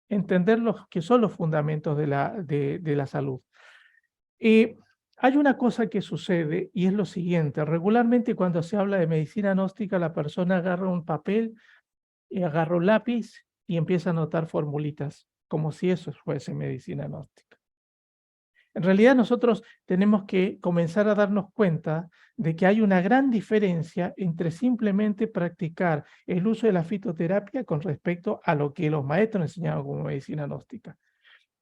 entender los que son los fundamentos de la salud. Eh, Hay una cosa que sucede y es lo siguiente, regularmente cuando se habla de medicina gnóstica, la persona agarra un papel y agarra un lápiz y empieza a anotar formulitas, como si eso fuese medicina gnóstica. En realidad nosotros tenemos que comenzar a darnos cuenta de que hay una gran diferencia entre simplemente practicar el uso de la fitoterapia con respecto a lo que los maestros enseñaban como medicina gnóstica.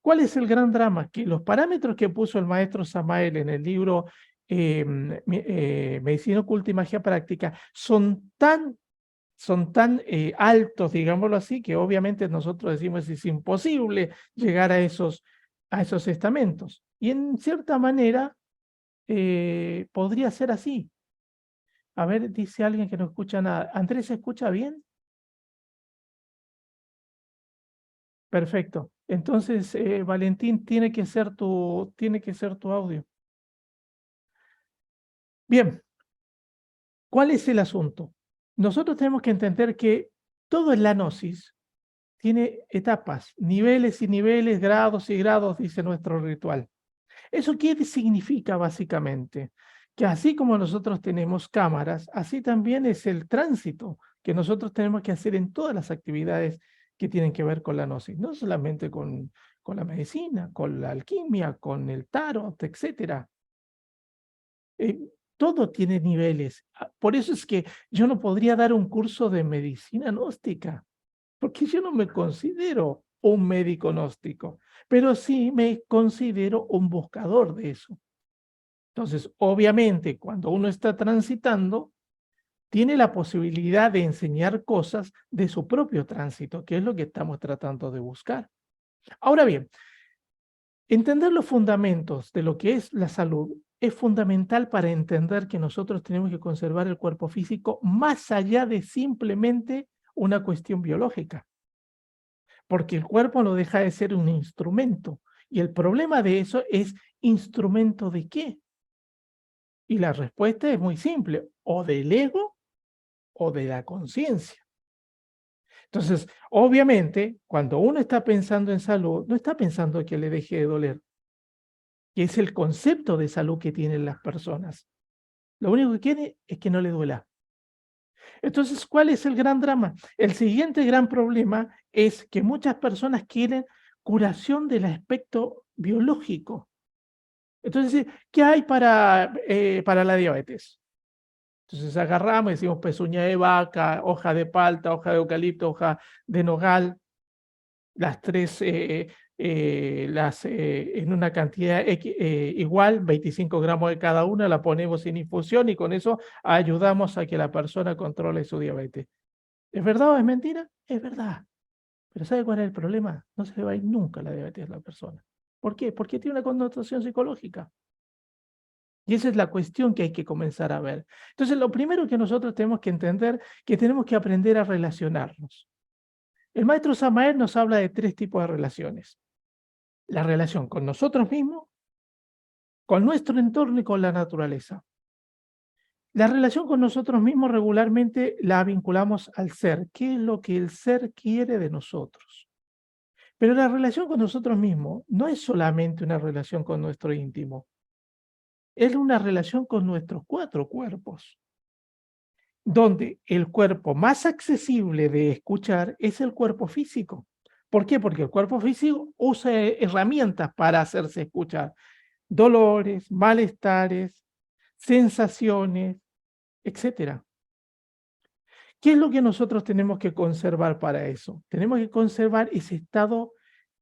¿Cuál es el gran drama? Que los parámetros que puso el maestro Samael en el libro Medicina Oculta y Magia Práctica son tan altos, digámoslo así, que obviamente nosotros decimos es imposible llegar a esos estamentos. Y en cierta manera podría ser así. A ver, dice alguien que no escucha nada. ¿Andrés se escucha bien? Perfecto. Entonces, Valentín, tiene que ser tu audio. Bien, ¿cuál es el asunto? Nosotros tenemos que entender que todo en la gnosis tiene etapas, niveles y niveles, grados y grados, dice nuestro ritual. ¿Eso qué significa básicamente? Que así como nosotros tenemos cámaras, así también es el tránsito que nosotros tenemos que hacer en todas las actividades que tienen que ver con la gnosis, no solamente con la medicina, con la alquimia, con el tarot, etcétera. Eh, Todo tiene niveles. Por eso es que yo no podría dar un curso de medicina gnóstica, porque yo no me considero un médico gnóstico, pero sí me considero un buscador de eso. Entonces, obviamente, cuando uno está transitando, tiene la posibilidad de enseñar cosas de su propio tránsito, que es lo que estamos tratando de buscar. Ahora bien, entender los fundamentos de lo que es la salud es fundamental para entender que nosotros tenemos que conservar el cuerpo físico más allá de simplemente una cuestión biológica, porque el cuerpo no deja de ser un instrumento. Y el problema de eso es, ¿instrumento de qué? Y la respuesta es muy simple, o del ego o de la conciencia. Entonces, obviamente, cuando uno está pensando en salud, no está pensando que le deje de doler, que es el concepto de salud que tienen las personas. Lo único que quiere es que no le duela. Entonces, ¿cuál es el gran drama? El siguiente gran problema es que muchas personas quieren curación del aspecto biológico. Entonces, ¿qué hay para la diabetes? Entonces agarramos y decimos pezuña de vaca, hoja de palta, hoja de eucalipto, hoja de nogal, las tres en una cantidad igual, 25 gramos de cada una, la ponemos en infusión y con eso ayudamos a que la persona controle su diabetes. ¿Es verdad o es mentira? Es verdad. Pero ¿sabe cuál es el problema? No se le va a ir nunca la diabetes a la persona. ¿Por qué? Porque tiene una connotación psicológica. Y esa es la cuestión que hay que comenzar a ver. Entonces, lo primero que nosotros tenemos que entender, que tenemos que aprender a relacionarnos. El maestro Samael nos habla de tres tipos de relaciones. La relación con nosotros mismos, con nuestro entorno y con la naturaleza. La relación con nosotros mismos regularmente la vinculamos al ser. ¿Qué es lo que el ser quiere de nosotros? Pero la relación con nosotros mismos no es solamente una relación con nuestro íntimo, es una relación con nuestros cuatro cuerpos, donde el cuerpo más accesible de escuchar es el cuerpo físico. ¿Por qué? Porque el cuerpo físico usa herramientas para hacerse escuchar. Dolores, malestares, sensaciones, etcétera. ¿Qué es lo que nosotros tenemos que conservar para eso? Tenemos que conservar ese estado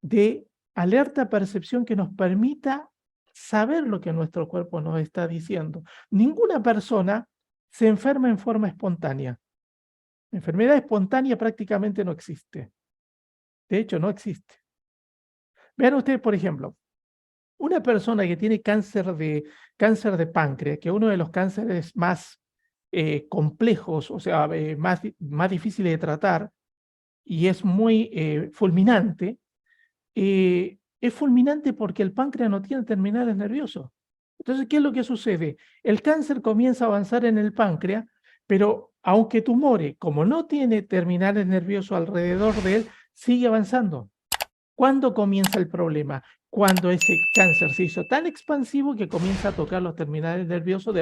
de alerta percepción que nos permita saber lo que nuestro cuerpo nos está diciendo. Ninguna persona se enferma en forma espontánea. La enfermedad espontánea prácticamente no existe. De hecho, no existe. Vean ustedes, por ejemplo, una persona que tiene cáncer de páncreas, que es uno de los cánceres más complejos, o sea, más difíciles de tratar, y es muy fulminante, es fulminante porque el páncreas no tiene terminales nerviosos. Entonces, ¿qué es lo que sucede? El cáncer comienza a avanzar en el páncreas, pero aunque tumore, como no tiene terminales nerviosos alrededor de él, sigue avanzando. ¿Cuándo comienza el problema? Cuando ese cáncer se hizo tan expansivo que comienza a tocar los terminales nerviosos de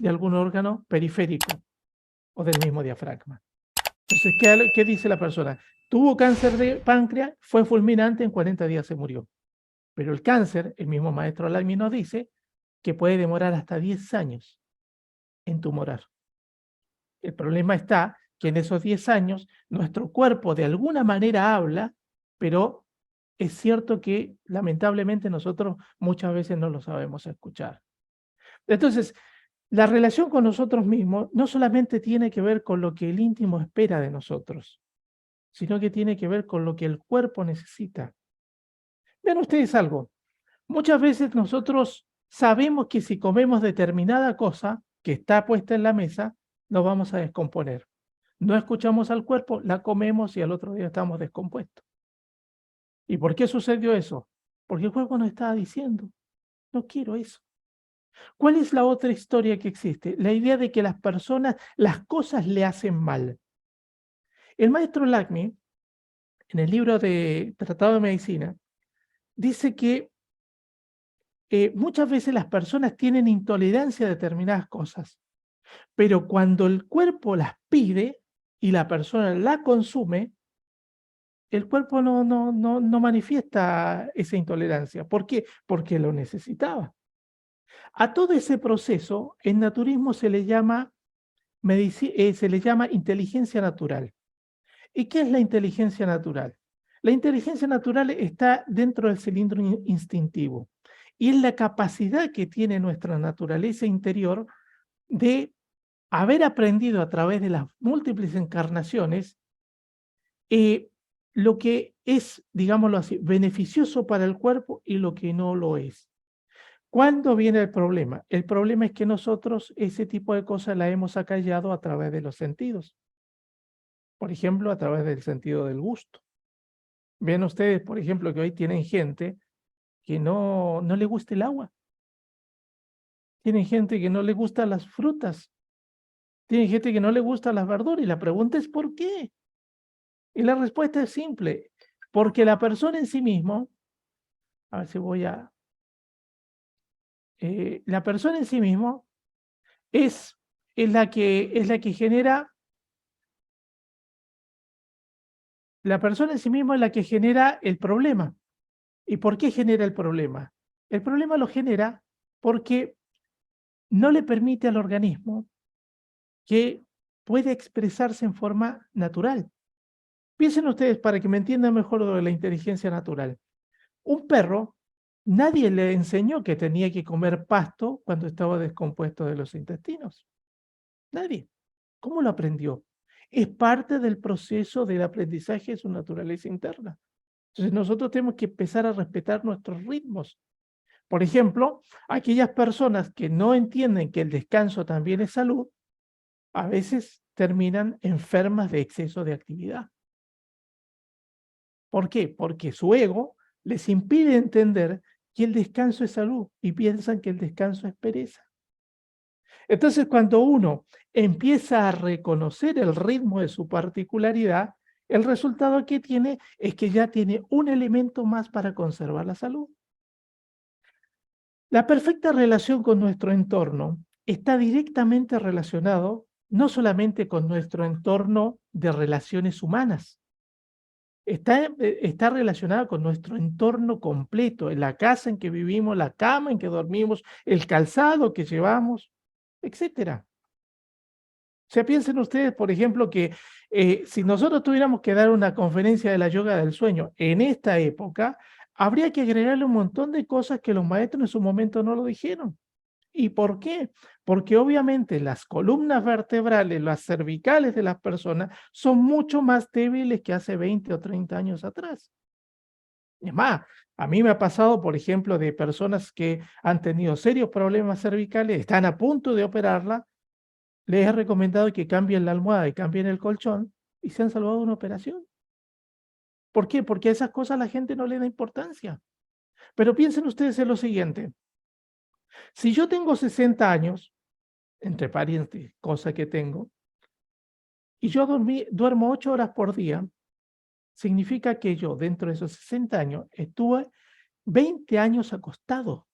algún órgano periférico o del mismo diafragma. Entonces, ¿qué dice la persona? Tuvo cáncer de páncreas, fue fulminante, en 40 días se murió. Pero el cáncer, el mismo maestro Lamy nos dice que puede demorar hasta 10 años en tumorar. El problema está que en esos 10 años nuestro cuerpo de alguna manera habla, pero es cierto que lamentablemente nosotros muchas veces no lo sabemos escuchar. Entonces, la relación con nosotros mismos no solamente tiene que ver con lo que el íntimo espera de nosotros, sino que tiene que ver con lo que el cuerpo necesita. Vean ustedes algo, muchas veces nosotros sabemos que si comemos determinada cosa que está puesta en la mesa, nos vamos a descomponer. No escuchamos al cuerpo, la comemos y al otro día estamos descompuestos. ¿Y por qué sucedió eso? Porque el cuerpo nos estaba diciendo, no quiero eso. ¿Cuál es la otra historia que existe? La idea de que las personas, las cosas le hacen mal. El maestro Lacme, en el libro de Tratado de Medicina, dice que muchas veces las personas tienen intolerancia a determinadas cosas, pero cuando el cuerpo las pide y la persona la consume, el cuerpo no manifiesta esa intolerancia. ¿Por qué? Porque lo necesitaba. A todo ese proceso, en naturismo se le llama inteligencia natural. ¿Y qué es la inteligencia natural? La inteligencia natural está dentro del cilindro instintivo y es la capacidad que tiene nuestra naturaleza interior de haber aprendido a través de las múltiples encarnaciones lo que es, digámoslo así, beneficioso para el cuerpo y lo que no lo es. ¿Cuándo viene el problema? El problema es que nosotros ese tipo de cosas la hemos acallado a través de los sentidos. Por ejemplo, a través del sentido del gusto. Ven ustedes, por ejemplo, que hoy tienen gente que no le gusta el agua. Tienen gente que no le gustan las frutas. Tienen gente que no le gustan las verduras. Y la pregunta es ¿por qué? Y la respuesta es simple. Porque la persona en sí mismo, a ver si voy a... la persona en sí mismo es la que genera... La persona en sí mismo es la que genera el problema. ¿Y por qué genera el problema? El problema lo genera porque no le permite al organismo que pueda expresarse en forma natural. Piensen ustedes para que me entiendan mejor lo de la inteligencia natural. Un perro, nadie le enseñó que tenía que comer pasto cuando estaba descompuesto de los intestinos. Nadie. ¿Cómo lo aprendió? Es parte del proceso del aprendizaje de su naturaleza interna. Entonces nosotros tenemos que empezar a respetar nuestros ritmos. Por ejemplo, aquellas personas que no entienden que el descanso también es salud, a veces terminan enfermas de exceso de actividad. ¿Por qué? Porque su ego les impide entender que el descanso es salud y piensan que el descanso es pereza. Entonces, cuando uno empieza a reconocer el ritmo de su particularidad, el resultado que tiene es que ya tiene un elemento más para conservar la salud. La perfecta relación con nuestro entorno está directamente relacionado no solamente con nuestro entorno de relaciones humanas, está relacionado con nuestro entorno completo, en la casa en que vivimos, la cama en que dormimos, el calzado que llevamos, etcétera. O sea, piensen ustedes, por ejemplo, que si nosotros tuviéramos que dar una conferencia de la yoga del sueño en esta época, habría que agregarle un montón de cosas que los maestros en su momento no lo dijeron. ¿Y por qué? Porque obviamente las columnas vertebrales, las cervicales de las personas son mucho más débiles que hace 20 o 30 años atrás. Es más, a mí me ha pasado, por ejemplo, de personas que han tenido serios problemas cervicales, están a punto de operarla, les he recomendado que cambien la almohada y cambien el colchón y se han salvado de una operación. ¿Por qué? Porque a esas cosas la gente no le da importancia. Pero piensen ustedes en lo siguiente. Si yo tengo 60 años, entre parientes, cosa que tengo, y yo duermo 8 horas por día, significa que yo dentro de esos 60 años estuve 20 años acostado.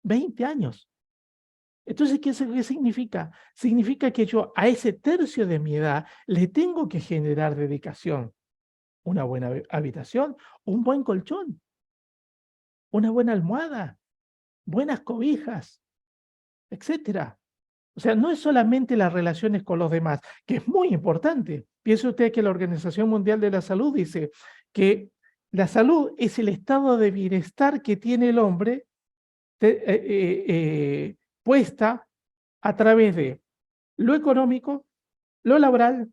20 años. Entonces, ¿qué significa? Significa que yo a ese tercio de mi edad le tengo que generar dedicación. Una buena habitación, un buen colchón, una buena almohada, buenas cobijas, etcétera. O sea, no es solamente las relaciones con los demás, que es muy importante. Piense usted que la Organización Mundial de la Salud dice que la salud es el estado de bienestar que tiene el hombre puesta a través de lo económico, lo laboral,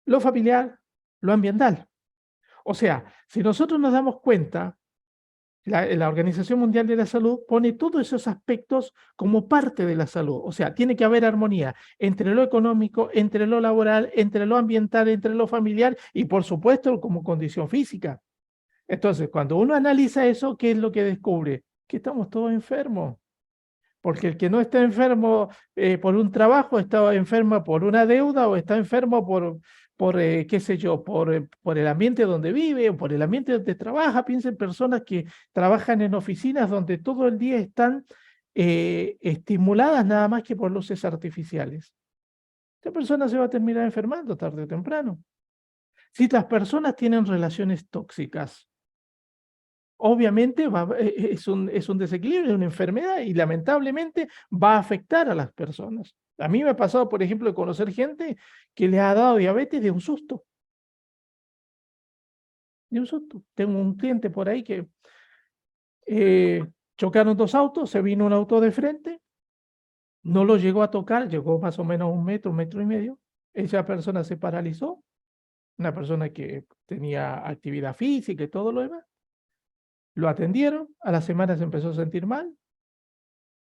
lo familiar, lo ambiental. O sea, si nosotros nos damos cuenta, la Organización Mundial de la Salud pone todos esos aspectos como parte de la salud. O sea, tiene que haber armonía entre lo económico, entre lo laboral, entre lo ambiental, entre lo familiar y, por supuesto, como condición física. Entonces, cuando uno analiza eso, ¿qué es lo que descubre? Que estamos todos enfermos. Porque el que no está enfermo por un trabajo, está enfermo por una deuda o está enfermo por qué sé yo, por el ambiente donde vive o por el ambiente donde trabaja. Piensen en personas que trabajan en oficinas donde todo el día están estimuladas nada más que por luces artificiales. Esta persona se va a terminar enfermando tarde o temprano. Si las personas tienen relaciones tóxicas, obviamente es un desequilibrio, es una enfermedad y lamentablemente va a afectar a las personas. A mí me ha pasado, por ejemplo, de conocer gente que le ha dado diabetes de un susto, de un susto. Tengo un cliente por ahí que chocaron dos autos, se vino un auto de frente, no lo llegó a tocar, llegó más o menos un metro y medio. Esa persona se paralizó, una persona que tenía actividad física y todo lo demás. Lo atendieron, a la semana se empezó a sentir mal,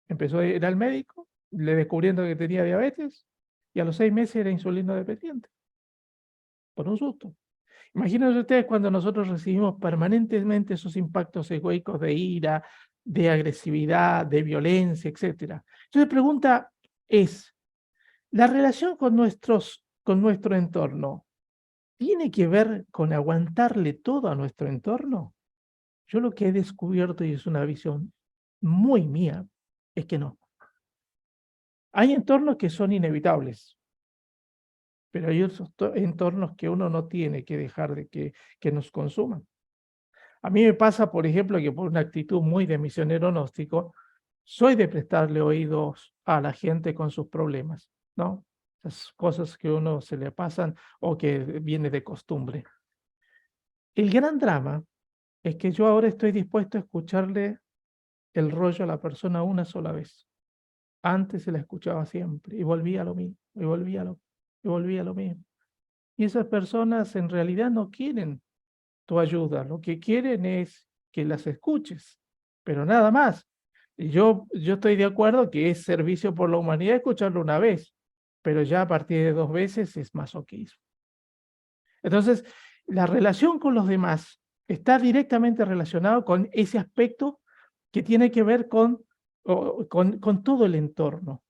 empezó a ir al médico, le descubriendo que tenía diabetes y a los 6 meses era insulino dependiente, por un susto. Imagínense ustedes cuando nosotros recibimos permanentemente esos impactos egoicos de ira, de agresividad, de violencia, etcétera. Entonces, la pregunta es, ¿la relación con nuestro entorno tiene que ver con aguantarle todo a nuestro entorno? Yo lo que he descubierto, y es una visión muy mía, es que no. Hay entornos que son inevitables, pero hay otros entornos que uno no tiene que dejar de que nos consuman. A mí me pasa, por ejemplo, que por una actitud muy de misionero gnóstico, soy de prestarle oídos a la gente con sus problemas, ¿no? Esas cosas que a uno se le pasan o que viene de costumbre. El gran drama es que yo ahora estoy dispuesto a escucharle el rollo a la persona una sola vez. Antes se la escuchaba siempre y volvía a lo mismo, y volvía a lo mismo. Y esas personas en realidad no quieren tu ayuda, lo que quieren es que las escuches, pero nada más. Y yo estoy de acuerdo que es servicio por la humanidad escucharlo una vez, pero ya a partir de 2 veces es masoquismo. Entonces, la relación con los demás está directamente relacionado con ese aspecto que tiene que ver con todo el entorno.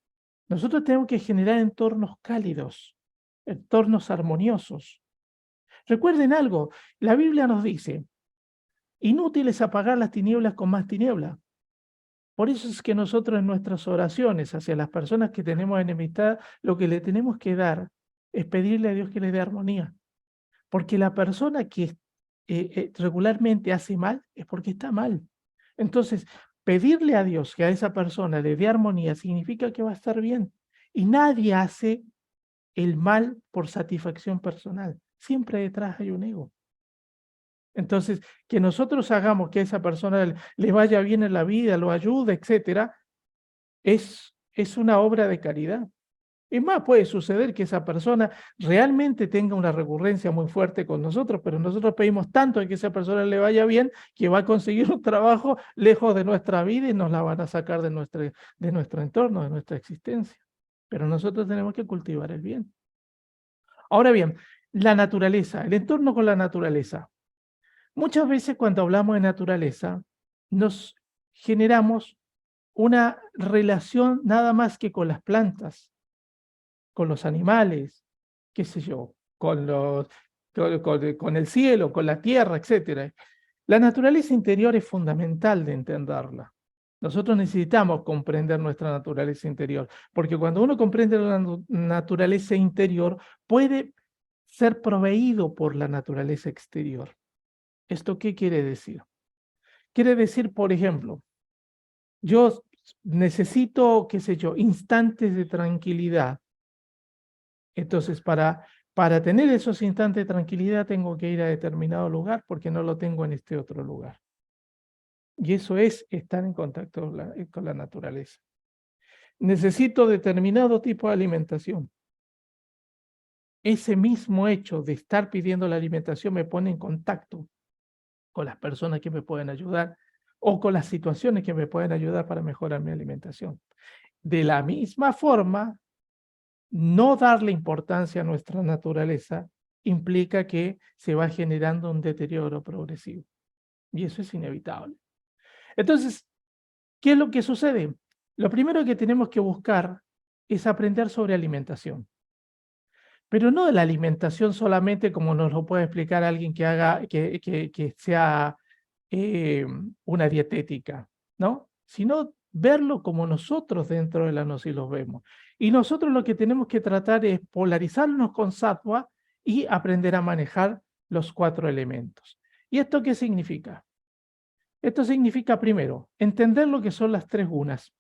Nosotros tenemos que generar entornos cálidos, entornos armoniosos. Recuerden algo, la Biblia nos dice, inútil es apagar las tinieblas con más tiniebla. Por eso es que nosotros en nuestras oraciones hacia las personas que tenemos enemistad, lo que le tenemos que dar es pedirle a Dios que le dé armonía. Porque la persona que regularmente hace mal es porque está mal. Entonces, pedirle a Dios que a esa persona le dé armonía significa que va a estar bien. Y nadie hace el mal por satisfacción personal. Siempre detrás hay un ego. Entonces, que nosotros hagamos que a esa persona le vaya bien en la vida, lo ayude, etcétera, es una obra de caridad. Es más, puede suceder que esa persona realmente tenga una recurrencia muy fuerte con nosotros, pero nosotros pedimos tanto de que esa persona le vaya bien que va a conseguir un trabajo lejos de nuestra vida y nos la van a sacar de nuestro entorno, de nuestra existencia. Pero nosotros tenemos que cultivar el bien. Ahora bien, la naturaleza, el entorno con la naturaleza. Muchas veces cuando hablamos de naturaleza, nos generamos una relación nada más que con las plantas, con los animales, qué sé yo, con el cielo, con la tierra, etc. La naturaleza interior es fundamental de entenderla. Nosotros necesitamos comprender nuestra naturaleza interior, porque cuando uno comprende la naturaleza interior, puede ser proveído por la naturaleza exterior. ¿Esto qué quiere decir? Quiere decir, por ejemplo, yo necesito, qué sé yo, instantes de tranquilidad. Entonces, para tener esos instantes de tranquilidad, tengo que ir a determinado lugar porque no lo tengo en este otro lugar. Y eso es estar en contacto con la naturaleza. Necesito determinado tipo de alimentación. Ese mismo hecho de estar pidiendo la alimentación me pone en contacto con las personas que me pueden ayudar o con las situaciones que me pueden ayudar para mejorar mi alimentación. De la misma forma, no darle importancia a nuestra naturaleza implica que se va generando un deterioro progresivo. Y eso es inevitable. Entonces, ¿qué es lo que sucede? Lo primero que tenemos que buscar es aprender sobre alimentación. Pero no de la alimentación solamente como nos lo puede explicar alguien que haga, que sea una dietética, ¿no? Sino verlo como nosotros dentro de la gnosis los vemos. Y nosotros lo que tenemos que tratar es polarizarnos con sattva y aprender a manejar los 4 elementos. ¿Y esto qué significa? Esto significa, primero, entender lo que son las 3 gunas.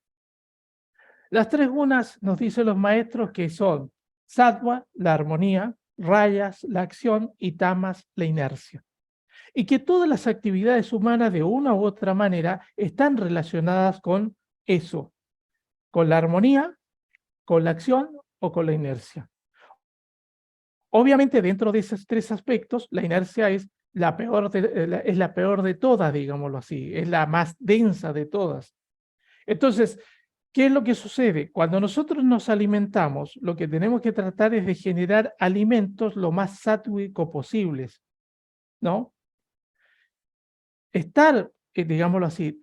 Las 3 gunas, nos dicen los maestros, que son sattva, la armonía, rayas, la acción, y tamas, la inercia. Y que todas las actividades humanas, de una u otra manera, están relacionadas con eso, con la armonía, con la acción o con la inercia. Obviamente, dentro de esos 3 aspectos, la inercia es la peor de todas, digámoslo así, es la más densa de todas. Entonces, ¿qué es lo que sucede? Cuando nosotros nos alimentamos, lo que tenemos que tratar es de generar alimentos lo más sátvico posibles, ¿no? Estar, digámoslo así,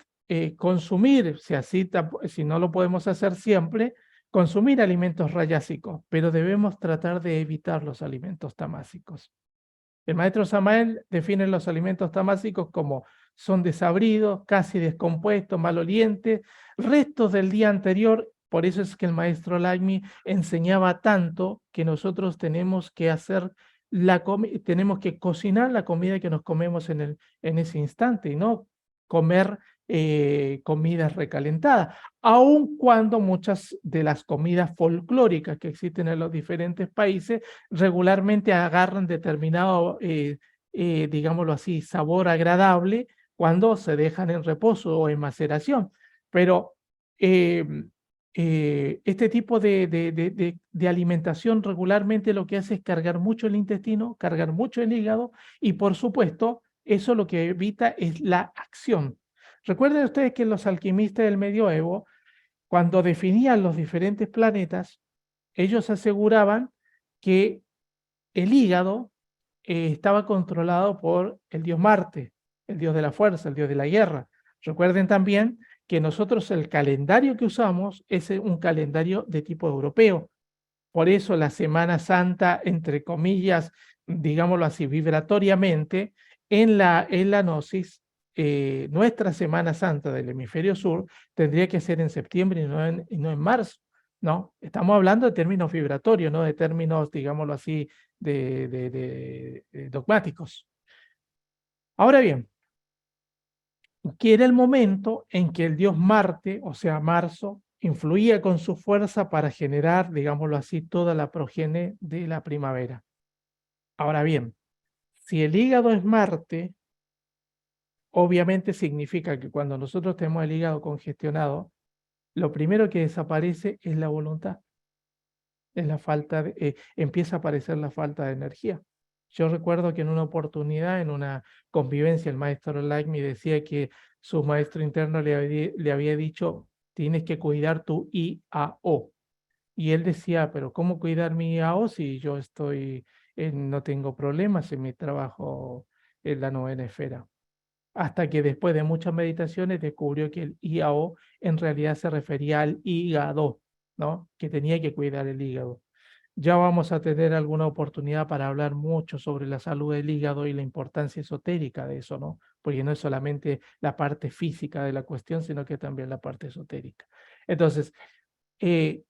consumir, si no lo podemos hacer siempre, consumir alimentos rayásicos, pero debemos tratar de evitar los alimentos tamásicos. El maestro Samael define los alimentos tamásicos como son desabridos, casi descompuestos, malolientes, restos del día anterior. Por eso es que el maestro Lagmi enseñaba tanto que nosotros tenemos que tenemos que cocinar la comida que nos comemos en ese instante y no comer comidas recalentadas, aun cuando muchas de las comidas folclóricas que existen en los diferentes países regularmente agarran determinado, digámoslo así, sabor agradable cuando se dejan en reposo o en maceración. Pero este tipo de alimentación regularmente lo que hace es cargar mucho el intestino, cargar mucho el hígado y, por supuesto, eso lo que evita es la acción. Recuerden ustedes que los alquimistas del medioevo, cuando definían los diferentes planetas, ellos aseguraban que el hígado estaba controlado por el dios Marte, el dios de la fuerza, el dios de la guerra. Recuerden también que nosotros el calendario que usamos es un calendario de tipo europeo. Por eso la Semana Santa, entre comillas, digámoslo así, vibratoriamente, en la gnosis, nuestra Semana Santa del hemisferio sur tendría que ser en septiembre y no en marzo, ¿no? Estamos hablando de términos vibratorios, no de términos, digámoslo así, dogmáticos. Ahora bien, que era el momento en que el dios Marte, o sea, marzo, influía con su fuerza para generar, digámoslo así, toda la progenie de la primavera. Ahora bien, si el hígado es Marte, obviamente significa que cuando nosotros tenemos el hígado congestionado, lo primero que desaparece es la voluntad, es la falta empieza a aparecer la falta de energía. Yo recuerdo que en una oportunidad, en una convivencia, el maestro Lagmi decía que su maestro interno le había dicho, tienes que cuidar tu IAO. Y él decía, pero ¿cómo cuidar mi IAO si yo no tengo problemas en mi trabajo en la novena esfera? Hasta que después de muchas meditaciones descubrió que el IAO en realidad se refería al hígado, ¿no? Que tenía que cuidar el hígado. Ya vamos a tener alguna oportunidad para hablar mucho sobre la salud del hígado y la importancia esotérica de eso, ¿no? Porque no es solamente la parte física de la cuestión, sino que también la parte esotérica. Entonces, eh,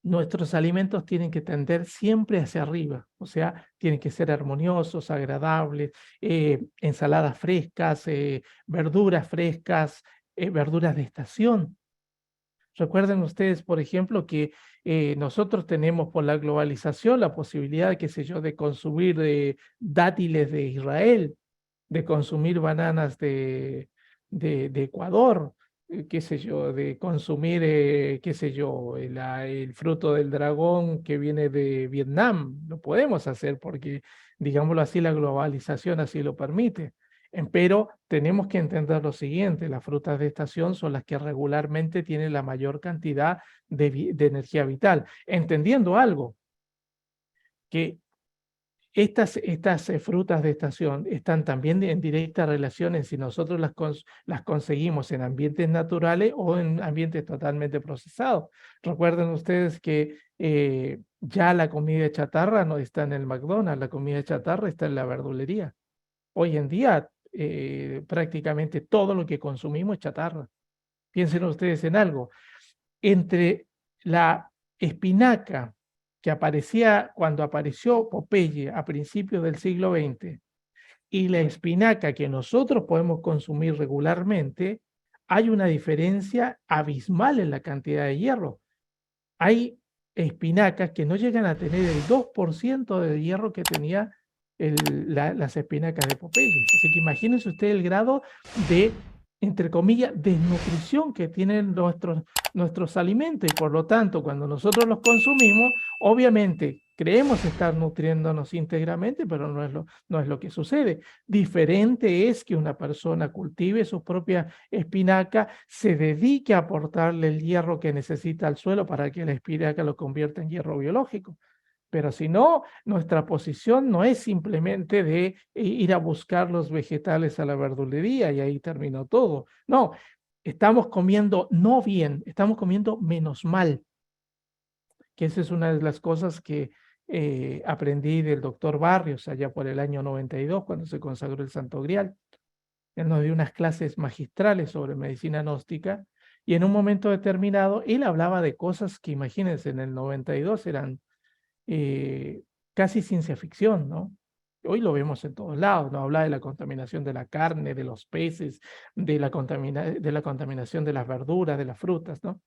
nuestros alimentos tienen que tender siempre hacia arriba, o sea, tienen que ser armoniosos, agradables, ensaladas frescas, verduras frescas, verduras de estación. Recuerden ustedes, por ejemplo, que nosotros tenemos por la globalización la posibilidad, qué sé yo, de consumir dátiles de Israel, de consumir bananas de Ecuador, qué sé yo, de consumir, qué sé yo, el fruto del dragón que viene de Vietnam. Lo podemos hacer porque, digámoslo así, la globalización así lo permite. Pero tenemos que entender lo siguiente, las frutas de estación son las que regularmente tienen la mayor cantidad de energía vital. Entendiendo algo, que estas frutas de estación están también en directa relación en si nosotros las conseguimos en ambientes naturales o en ambientes totalmente procesados. Recuerden ustedes que ya la comida chatarra no está en el McDonald's, la comida chatarra está en la verdulería. Hoy en día prácticamente todo lo que consumimos es chatarra. Piensen ustedes en algo. Entre la espinaca que aparecía cuando apareció Popeye a principios del siglo XX y la espinaca que nosotros podemos consumir regularmente, hay una diferencia abismal en la cantidad de hierro. Hay espinacas que no llegan a tener el 2% de hierro que tenía las espinacas de Popeye. Así que imagínense usted el grado de, entre comillas, desnutrición que tienen nuestros alimentos y por lo tanto cuando nosotros los consumimos, obviamente creemos estar nutriéndonos íntegramente, pero no es lo que sucede. Diferente es que una persona cultive su propia espinaca, se dedique a aportarle el hierro que necesita al suelo para que la espinaca lo convierta en hierro biológico. Pero si no, nuestra posición no es simplemente de ir a buscar los vegetales a la verdulería y ahí terminó todo. No, estamos comiendo no bien, estamos comiendo menos mal, que esa es una de las cosas que aprendí del doctor Barrios allá por el año 92, cuando se consagró el Santo Grial. Él nos dio unas clases magistrales sobre medicina gnóstica y en un momento determinado él hablaba de cosas que, imagínense, en el 92 eran casi ciencia ficción, ¿no? Hoy lo vemos en todos lados, ¿no? Habla de la contaminación de la carne, de los peces, de la contaminación de las verduras, de las frutas, ¿no?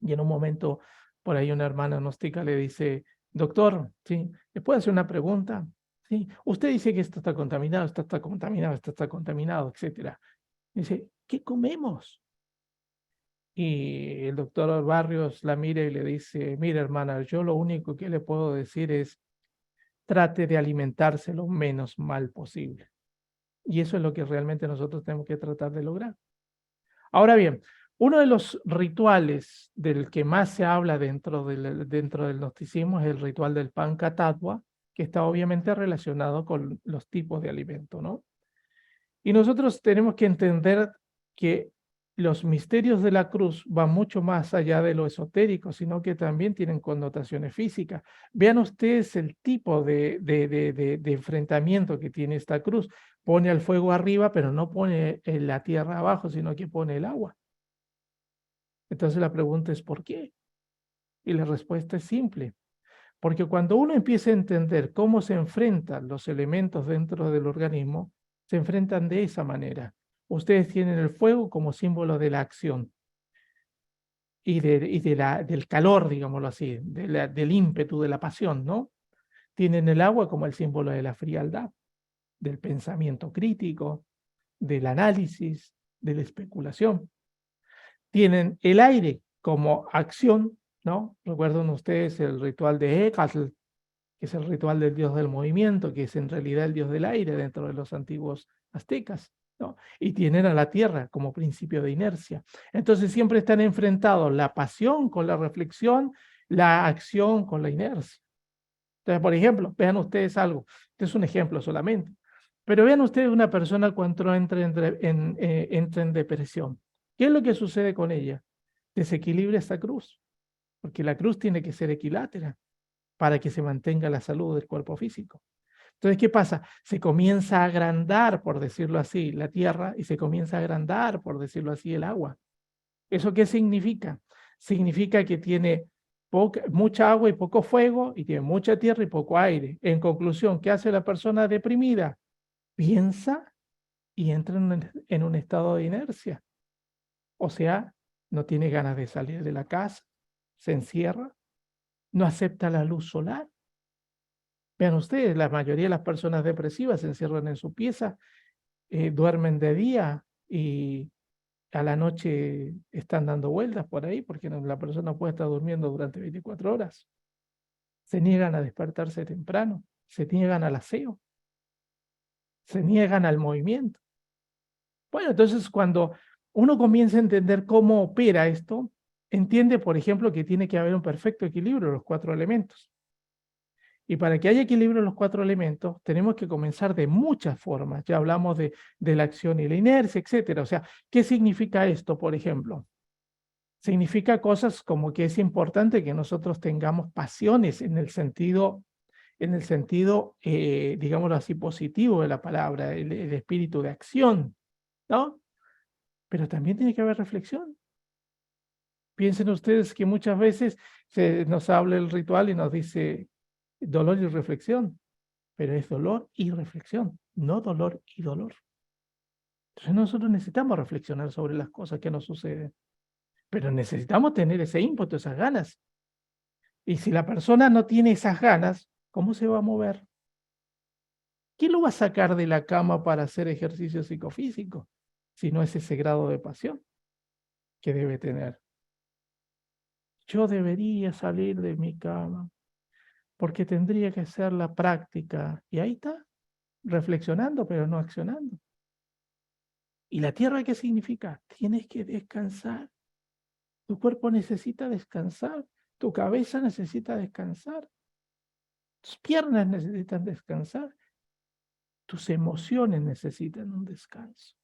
Y en un momento, por ahí una hermana gnóstica le dice, doctor, ¿sí? ¿Le puedo hacer una pregunta? Sí, usted dice que esto está contaminado, esto está contaminado, esto está contaminado, etcétera. Dice, ¿qué comemos? Y el doctor Barrios la mira y le dice, mira hermana, yo lo único que le puedo decir es, trate de alimentarse lo menos mal posible. Y eso es lo que realmente nosotros tenemos que tratar de lograr. Ahora bien, uno de los rituales del que más se habla dentro del gnosticismo es el ritual del Panca Tatwa, que está obviamente relacionado con los tipos de alimento, ¿no? Y nosotros tenemos que entender que los misterios de la cruz van mucho más allá de lo esotérico, sino que también tienen connotaciones físicas. Vean ustedes el tipo de enfrentamiento que tiene esta cruz. Pone el fuego arriba, pero no pone la tierra abajo, sino que pone el agua. Entonces la pregunta es ¿por qué? Y la respuesta es simple. Porque cuando uno empieza a entender cómo se enfrentan los elementos dentro del organismo, se enfrentan de esa manera. Ustedes tienen el fuego como símbolo de la acción del calor, digámoslo así, del ímpetu, de la pasión, ¿no? Tienen el agua como el símbolo de la frialdad, del pensamiento crítico, del análisis, de la especulación. Tienen el aire como acción, ¿no? Recuerdan ustedes el ritual de Hecatl, que es el ritual del dios del movimiento, que es en realidad el dios del aire dentro de los antiguos aztecas, ¿no? Y tienen a la tierra como principio de inercia. Entonces siempre están enfrentados la pasión con la reflexión, la acción con la inercia. Entonces, por ejemplo, vean ustedes algo, este es un ejemplo solamente, pero vean ustedes una persona cuando entra en depresión. ¿Qué es lo que sucede con ella? Desequilibra esta cruz, porque la cruz tiene que ser equilátera. para que se mantenga la salud del cuerpo físico. Entonces, ¿qué pasa? Se comienza a agrandar, por decirlo así, la tierra y se comienza a agrandar, por decirlo así, el agua. ¿Eso qué significa? Significa que tiene mucha agua y poco fuego, y tiene mucha tierra y poco aire. En conclusión, ¿qué hace la persona deprimida? Piensa y entra en un estado de inercia. O sea, no tiene ganas de salir de la casa, se encierra, no acepta la luz solar. Vean ustedes, la mayoría de las personas depresivas se encierran en su pieza, duermen de día y a la noche están dando vueltas por ahí porque la persona puede estar durmiendo durante 24 horas. Se niegan a despertarse temprano, se niegan al aseo, se niegan al movimiento. Bueno, entonces cuando uno comienza a entender cómo opera esto, entiende, por ejemplo, que tiene que haber un perfecto equilibrio de los 4 elementos. Y para que haya equilibrio en los 4 elementos, tenemos que comenzar de muchas formas. Ya hablamos de la acción y la inercia, etcétera. O sea, ¿qué significa esto, por ejemplo? Significa cosas como que es importante que nosotros tengamos pasiones en el sentido, digámoslo así, positivo de la palabra, el espíritu de acción, ¿no? Pero también tiene que haber reflexión. Piensen ustedes que muchas veces se nos habla el ritual y nos dice dolor y reflexión, pero es dolor y reflexión, no dolor y dolor. Entonces nosotros necesitamos reflexionar sobre las cosas que nos suceden, pero necesitamos tener ese ímpetu, esas ganas. Y si la persona no tiene esas ganas, ¿cómo se va a mover? ¿Quién lo va a sacar de la cama para hacer ejercicio psicofísico? Si no es ese grado de pasión que debe tener. Yo debería salir de mi cama porque tendría que hacer la práctica. Y ahí está, reflexionando, pero no accionando. ¿Y la tierra qué significa? Tienes que descansar. Tu cuerpo necesita descansar. Tu cabeza necesita descansar. Tus piernas necesitan descansar. Tus emociones necesitan un descanso.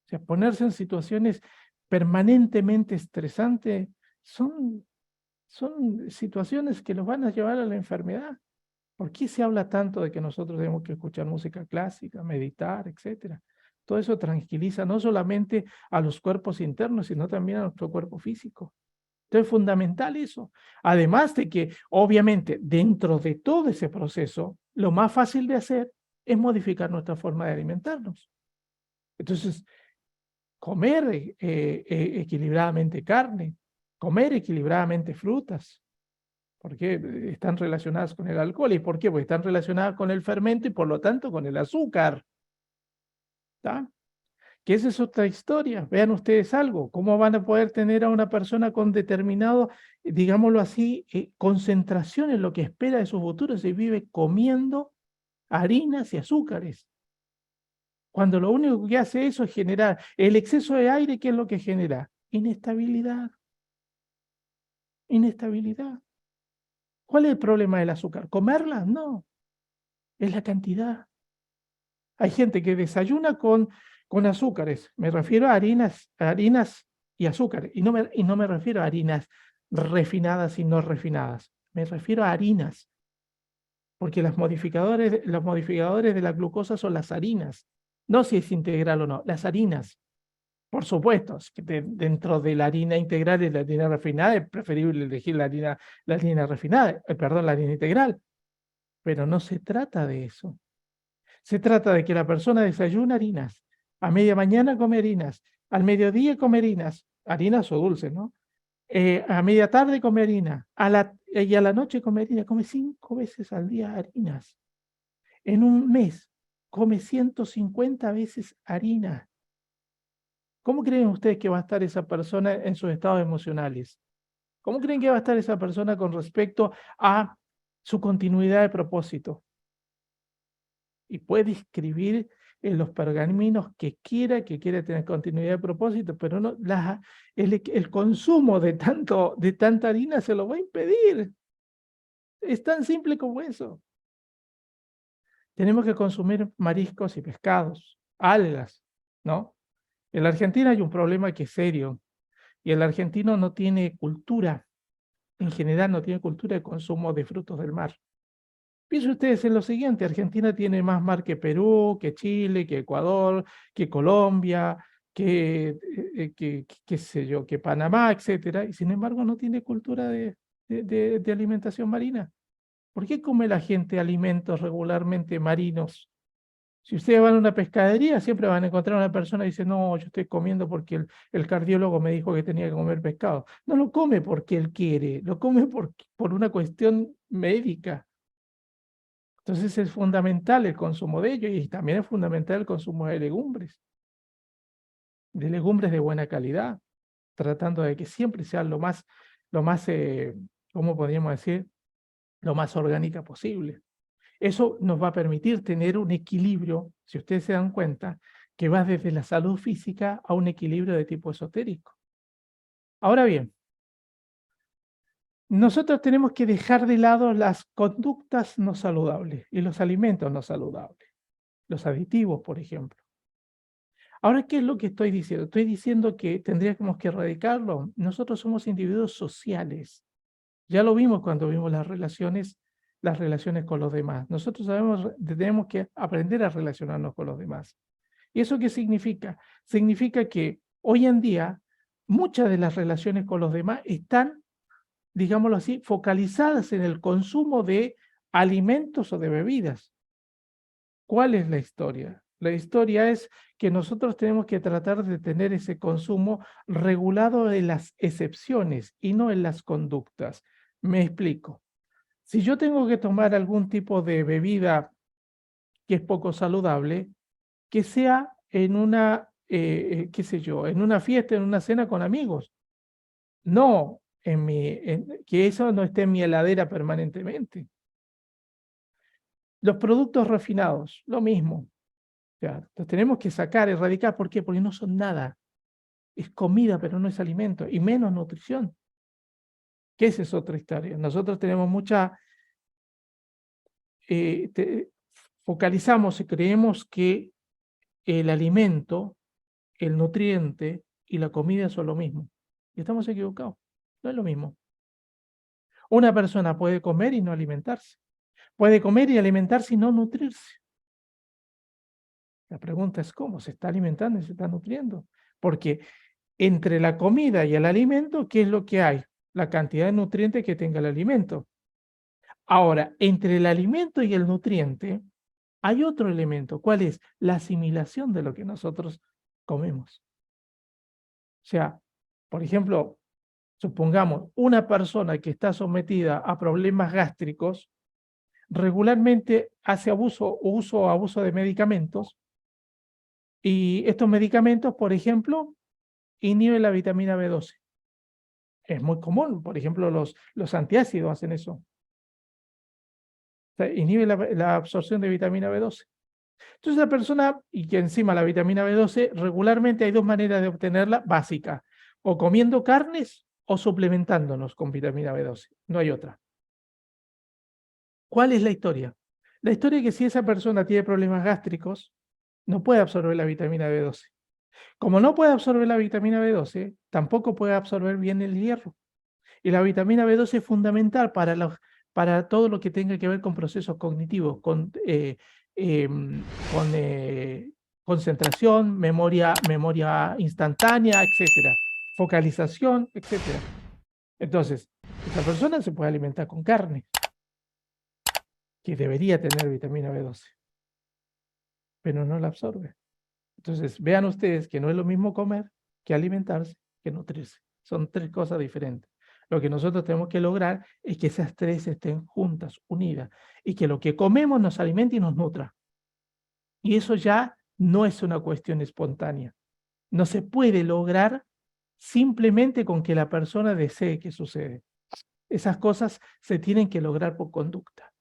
O sea, ponerse en situaciones permanentemente estresantes son situaciones que nos van a llevar a la enfermedad. ¿Por qué se habla tanto de que nosotros tenemos que escuchar música clásica, meditar, etcétera? Todo eso tranquiliza no solamente a los cuerpos internos, sino también a nuestro cuerpo físico. Entonces es fundamental eso. Además de que, obviamente, dentro de todo ese proceso, lo más fácil de hacer es modificar nuestra forma de alimentarnos. Entonces, comer equilibradamente carne, comer equilibradamente frutas, porque están relacionadas con el alcohol. ¿Y por qué? Porque están relacionadas con el fermento y por lo tanto con el azúcar. ¿Está? Que esa es otra historia. Vean ustedes algo, cómo van a poder tener a una persona con determinado, digámoslo así, concentración en lo que espera de su futuro si vive comiendo harinas y azúcares. Cuando lo único que hace eso es generar el exceso de aire, ¿qué es lo que genera? Inestabilidad. Inestabilidad. ¿Cuál es el problema del azúcar? ¿Comerla? No, es la cantidad. Hay gente que desayuna con azúcares. Me refiero a harinas y azúcares. Y no me refiero a harinas refinadas y no refinadas. Me refiero a harinas. Porque los modificadores de la glucosa son las harinas. No si es integral o no, las harinas. Por supuesto, que dentro de la harina integral y la harina refinada es preferible elegir la harina refinada, perdón, la harina integral. Pero no se trata de eso. Se trata de que la persona desayuna harinas, a media mañana come harinas, al mediodía come harinas o dulces, ¿no? A media tarde come harina, y a la noche come harina, come 5 veces al día harinas. En un mes come 150 veces harina. ¿Cómo creen ustedes que va a estar esa persona en sus estados emocionales? ¿Cómo creen que va a estar esa persona con respecto a su continuidad de propósito? Y puede escribir en los pergaminos que quiera tener continuidad de propósito, pero no, el consumo de tanta harina se lo va a impedir. Es tan simple como eso. Tenemos que consumir mariscos y pescados, algas, ¿no? En la Argentina hay un problema que es serio, y el argentino no tiene cultura. en general no tiene cultura de consumo de frutos del mar. Piensen ustedes en lo siguiente: Argentina tiene más mar que Perú, que Chile, que Ecuador, que Colombia, qué sé yo, que Panamá, etcétera, y sin embargo no tiene cultura de alimentación marina. ¿Por qué come la gente alimentos regularmente marinos? Si ustedes van a una pescadería, siempre van a encontrar una persona que dice: no, yo estoy comiendo porque el cardiólogo me dijo que tenía que comer pescado. No lo come porque él quiere, lo come por una cuestión médica. Entonces es fundamental el consumo de ello, y también es fundamental el consumo de legumbres de buena calidad, tratando de que siempre sean ¿cómo podríamos decir? Lo más orgánica posible. Eso nos va a permitir tener un equilibrio, si ustedes se dan cuenta, que va desde la salud física a un equilibrio de tipo esotérico. Ahora bien, nosotros tenemos que dejar de lado las conductas no saludables y los alimentos no saludables, los aditivos, por ejemplo. Ahora, ¿qué es lo que estoy diciendo? Estoy diciendo que tendríamos que erradicarlo. Nosotros somos individuos sociales. Ya lo vimos cuando vimos las relaciones con los demás. Nosotros tenemos que aprender a relacionarnos con los demás. ¿Y eso qué significa? Significa que hoy en día muchas de las relaciones con los demás están, digámoslo así, focalizadas en el consumo de alimentos o de bebidas. ¿Cuál es la historia? La historia es que nosotros tenemos que tratar de tener ese consumo regulado en las excepciones y no en las conductas. Me explico. Si yo tengo que tomar algún tipo de bebida que es poco saludable, que sea en qué sé yo, en una fiesta, en una cena con amigos, no que eso no esté en mi heladera permanentemente. Los productos refinados, lo mismo. O sea, los tenemos que sacar, erradicar. ¿Por qué? Porque no son nada. Es comida, pero no es alimento, y menos nutrición. Que esa es otra historia. Nosotros tenemos focalizamos y creemos que el alimento, el nutriente y la comida son lo mismo. Y estamos equivocados. No es lo mismo. Una persona puede comer y no alimentarse. Puede comer y alimentarse y no nutrirse. La pregunta es cómo se está alimentando y se está nutriendo. Porque entre la comida y el alimento, ¿qué es lo que hay? La cantidad de nutrientes que tenga el alimento. Ahora, entre el alimento y el nutriente, hay otro elemento. ¿Cuál es? La asimilación de lo que nosotros comemos. O sea, por ejemplo, supongamos una persona que está sometida a problemas gástricos, regularmente hace uso o abuso de medicamentos, y estos medicamentos, por ejemplo, inhiben la vitamina B12. Es muy común, por ejemplo, los antiácidos hacen eso. O sea, inhibe la absorción de vitamina B12. Entonces la persona, y que encima la vitamina B12, regularmente hay dos maneras de obtenerla básica: o comiendo carnes o suplementándonos con vitamina B12. No hay otra. ¿Cuál es la historia? La historia es que si esa persona tiene problemas gástricos, no puede absorber la vitamina B12. Como no puede absorber la vitamina B12, tampoco puede absorber bien el hierro. Y la vitamina B12 es fundamental para todo lo que tenga que ver con procesos cognitivos, con concentración, memoria instantánea, etcétera, focalización, etcétera. Entonces, esa persona se puede alimentar con carne, que debería tener vitamina B12, pero no la absorbe. Entonces, vean ustedes que no es lo mismo comer que alimentarse, que nutrirse. Son tres cosas diferentes. Lo que nosotros tenemos que lograr es que esas tres estén juntas, unidas, y que lo que comemos nos alimente y nos nutra. Y eso ya no es una cuestión espontánea. No se puede lograr simplemente con que la persona desee que suceda. Esas cosas se tienen que lograr por conducta.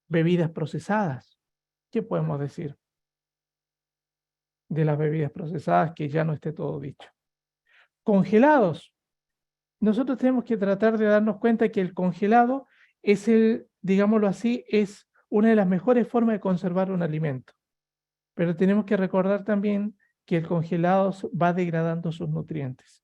Bebidas procesadas. ¿Qué podemos decir de las bebidas procesadas que ya no esté todo dicho? Congelados. Nosotros tenemos que tratar de darnos cuenta que el congelado es digámoslo así, es una de las mejores formas de conservar un alimento. Pero tenemos que recordar también que el congelado va degradando sus nutrientes.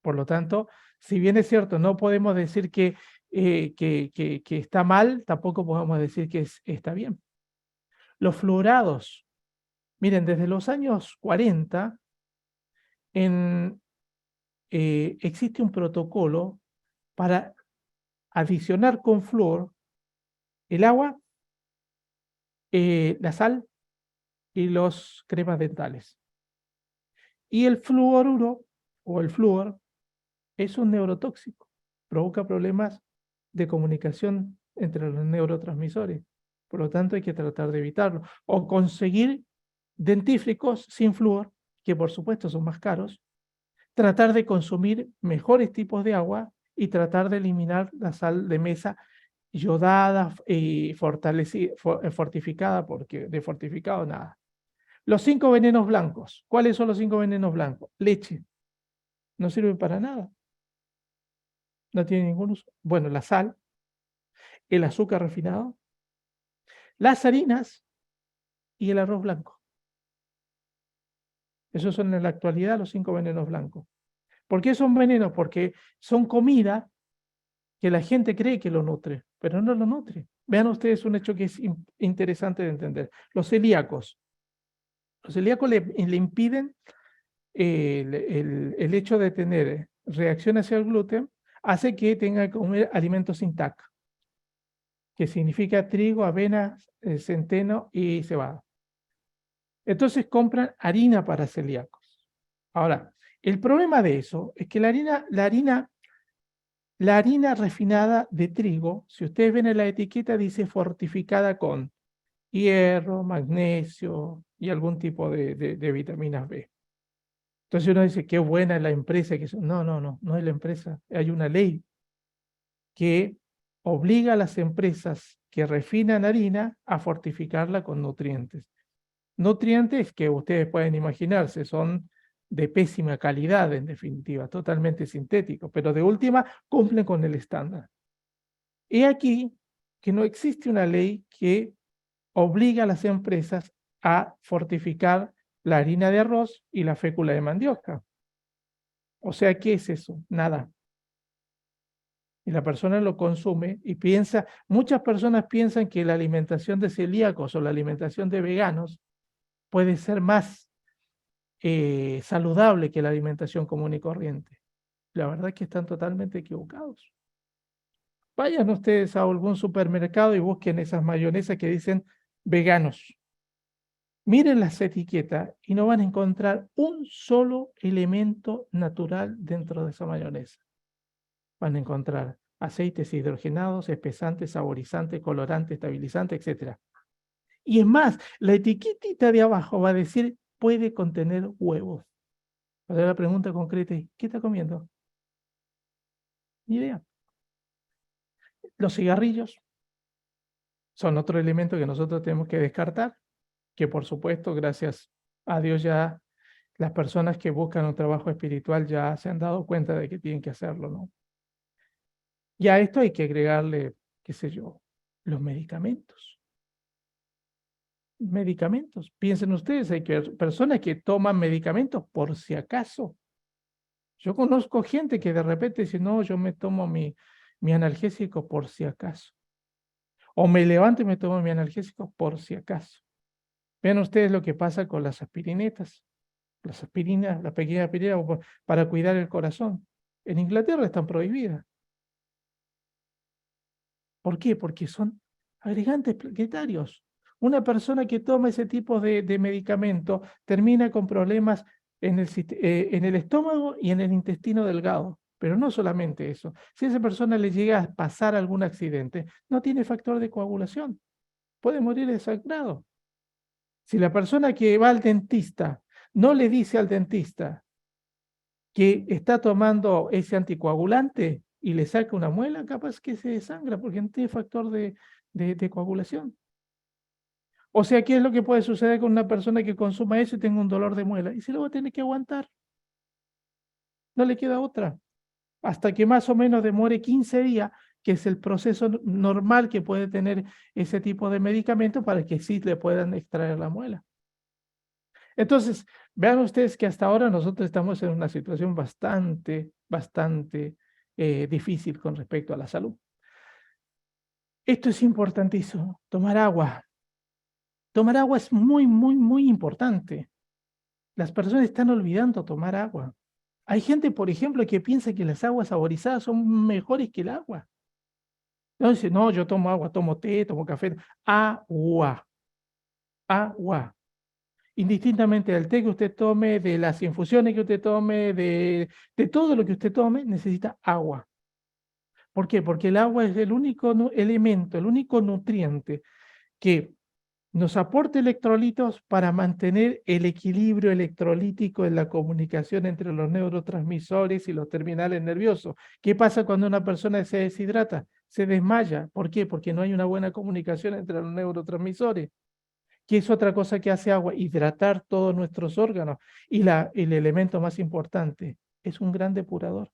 Por lo tanto, si bien es cierto, no podemos decir que está mal, tampoco podemos decir que está bien. Los fluorados, miren, desde los años 40 existe un protocolo para adicionar con flúor el agua, la sal y los cremas dentales. Y el fluoruro o el flúor es un neurotóxico, provoca problemas de comunicación entre los neurotransmisores. Por lo tanto, hay que tratar de evitarlo. O conseguir dentífricos sin flúor, que por supuesto son más caros. Tratar de consumir mejores tipos de agua y tratar de eliminar la sal de mesa yodada y fortificada, porque de fortificado nada. Los 5 venenos blancos. ¿Cuáles son los 5 venenos blancos? Leche. No sirve para nada. No tiene ningún uso. Bueno, la sal, el azúcar refinado, las harinas y el arroz blanco. Esos son en la actualidad los 5 venenos blancos. ¿Por qué son venenos? Porque son comida que la gente cree que lo nutre, pero no lo nutre. Vean ustedes un hecho que es interesante de entender. Los celíacos. Los celíacos le impiden el hecho de tener reacción hacia el gluten, hace que tenga que comer alimentos sin TAC, que significa trigo, avena, centeno y cebada. Entonces compran harina para celíacos. Ahora, el problema de eso es que la harina refinada de trigo, si ustedes ven en la etiqueta, dice fortificada con hierro, magnesio y algún tipo de vitaminas B. Entonces uno dice, qué buena es la empresa. No es la empresa. Hay una ley que obliga a las empresas que refinan harina a fortificarla con nutrientes. Nutrientes que ustedes pueden imaginarse, son de pésima calidad en definitiva, totalmente sintéticos, pero de última cumplen con el estándar. He aquí que no existe una ley que obliga a las empresas a fortificar la harina de arroz y la fécula de mandioca. O sea, ¿qué es eso? Nada. Y la persona lo consume y piensa, muchas personas piensan que la alimentación de celíacos o la alimentación de veganos puede ser más saludable que la alimentación común y corriente. La verdad es que están totalmente equivocados. Vayan ustedes a algún supermercado y busquen esas mayonesas que dicen veganos. Miren las etiquetas y no van a encontrar un solo elemento natural dentro de esa mayonesa. Van a encontrar aceites hidrogenados, espesantes, saborizantes, colorantes, estabilizantes, etc. Y es más, la etiquetita de abajo va a decir puede contener huevos. Ahora la pregunta concreta es, ¿qué está comiendo? Ni idea. Los cigarrillos son otro elemento que nosotros tenemos que descartar, que por supuesto, gracias a Dios ya las personas que buscan un trabajo espiritual ya se han dado cuenta de que tienen que hacerlo, ¿no? Y a esto hay que agregarle, qué sé yo, los medicamentos. Medicamentos. Piensen ustedes, hay personas que toman medicamentos por si acaso. Yo conozco gente que de repente dice, no, yo me tomo mi analgésico por si acaso. O me levanto y me tomo mi analgésico por si acaso. Vean ustedes lo que pasa con las aspirinetas. Las aspirinas, la pequeña aspirina para cuidar el corazón. En Inglaterra están prohibidas. ¿Por qué? Porque son agregantes plaquetarios. Una persona que toma ese tipo de medicamento termina con problemas en el estómago y en el intestino delgado. Pero no solamente eso. Si a esa persona le llega a pasar algún accidente, no tiene factor de coagulación. Puede morir desangrado. Si la persona que va al dentista no le dice al dentista que está tomando ese anticoagulante y le saca una muela, capaz que se desangra porque no tiene factor de coagulación. O sea, ¿qué es lo que puede suceder con una persona que consuma eso y tenga un dolor de muela? Y se lo va a tener que aguantar. No le queda otra. Hasta que más o menos demore 15 días, que es el proceso normal que puede tener ese tipo de medicamento para que sí le puedan extraer la muela. Entonces, vean ustedes que hasta ahora nosotros estamos en una situación bastante difícil con respecto a la salud. Esto es importantísimo, tomar agua. Tomar agua es muy importante. Las personas están olvidando tomar agua. Hay gente, por ejemplo, que piensa que las aguas saborizadas son mejores que el agua. No, dice, no, yo tomo agua, tomo té, tomo café. Agua, agua. Indistintamente del té que usted tome, de las infusiones que usted tome, de todo lo que usted tome, necesita agua. ¿Por qué? Porque el agua es el único elemento, el único nutriente que nos aporta electrolitos para mantener el equilibrio electrolítico en la comunicación entre los neurotransmisores y los terminales nerviosos. ¿Qué pasa cuando una persona se deshidrata? Se desmaya. ¿Por qué? Porque no hay una buena comunicación entre los neurotransmisores. ¿Qué es otra cosa que hace agua? Hidratar todos nuestros órganos. Y el elemento más importante, es un gran depurador.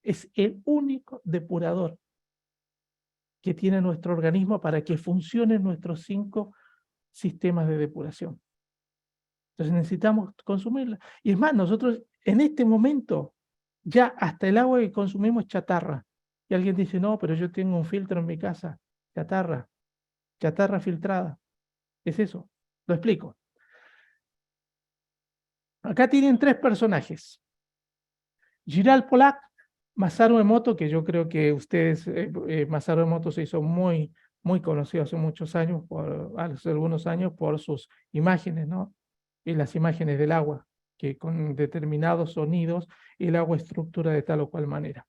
Es el único depurador que tiene nuestro organismo para que funcionen nuestros 5 sistemas de depuración. Entonces necesitamos consumirla. Y es más, nosotros en este momento, ya hasta el agua que consumimos es chatarra. Y alguien dice, no, pero yo tengo un filtro en mi casa. Chatarra, chatarra filtrada. Es eso. Lo explico. Acá tienen 3 personajes. Giral Polak, Masaru Emoto, que yo creo que ustedes, Masaru Emoto se hizo muy conocido hace muchos años, hace algunos años, por sus imágenes, ¿no? Y las imágenes del agua, que con determinados sonidos el agua estructura de tal o cual manera.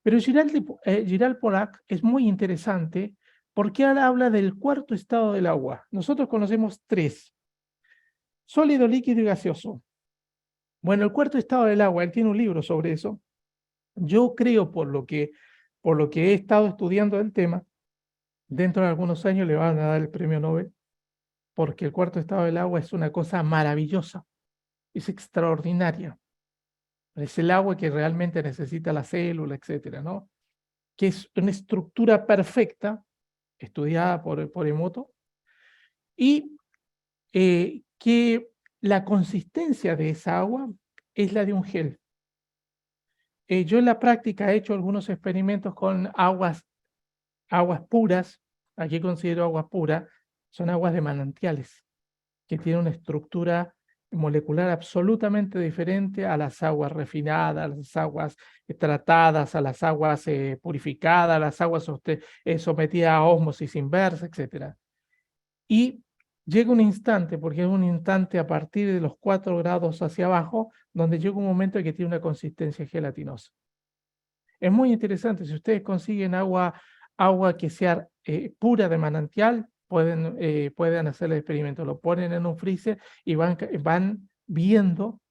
Pero Giral Polak es muy interesante porque él habla del 4º estado del agua. Nosotros conocemos 3, sólido, líquido y gaseoso. Bueno, el 4º estado del agua, él tiene un libro sobre eso. Yo creo, por lo que he estado estudiando el tema, dentro de algunos años le van a dar el premio Nobel, porque el 4º estado del agua es una cosa maravillosa, es extraordinaria. Es el agua que realmente necesita la célula, etcétera, ¿no? Que es una estructura perfecta, estudiada por Emoto, y que la consistencia de esa agua es la de un gel. Yo en la práctica he hecho algunos experimentos con aguas puras. Aquí considero agua pura, son aguas de manantiales, que tienen una estructura molecular absolutamente diferente a las aguas refinadas, a las aguas tratadas, a las aguas purificadas, a las aguas sometidas a ósmosis inversa, etc. Y llega un instante, porque es un instante a partir de los 4 grados hacia abajo, donde llega un momento en que tiene una consistencia gelatinosa. Es muy interesante, si ustedes consiguen agua que sea pura de manantial, pueden hacer el experimento, lo ponen en un freezer y van viendo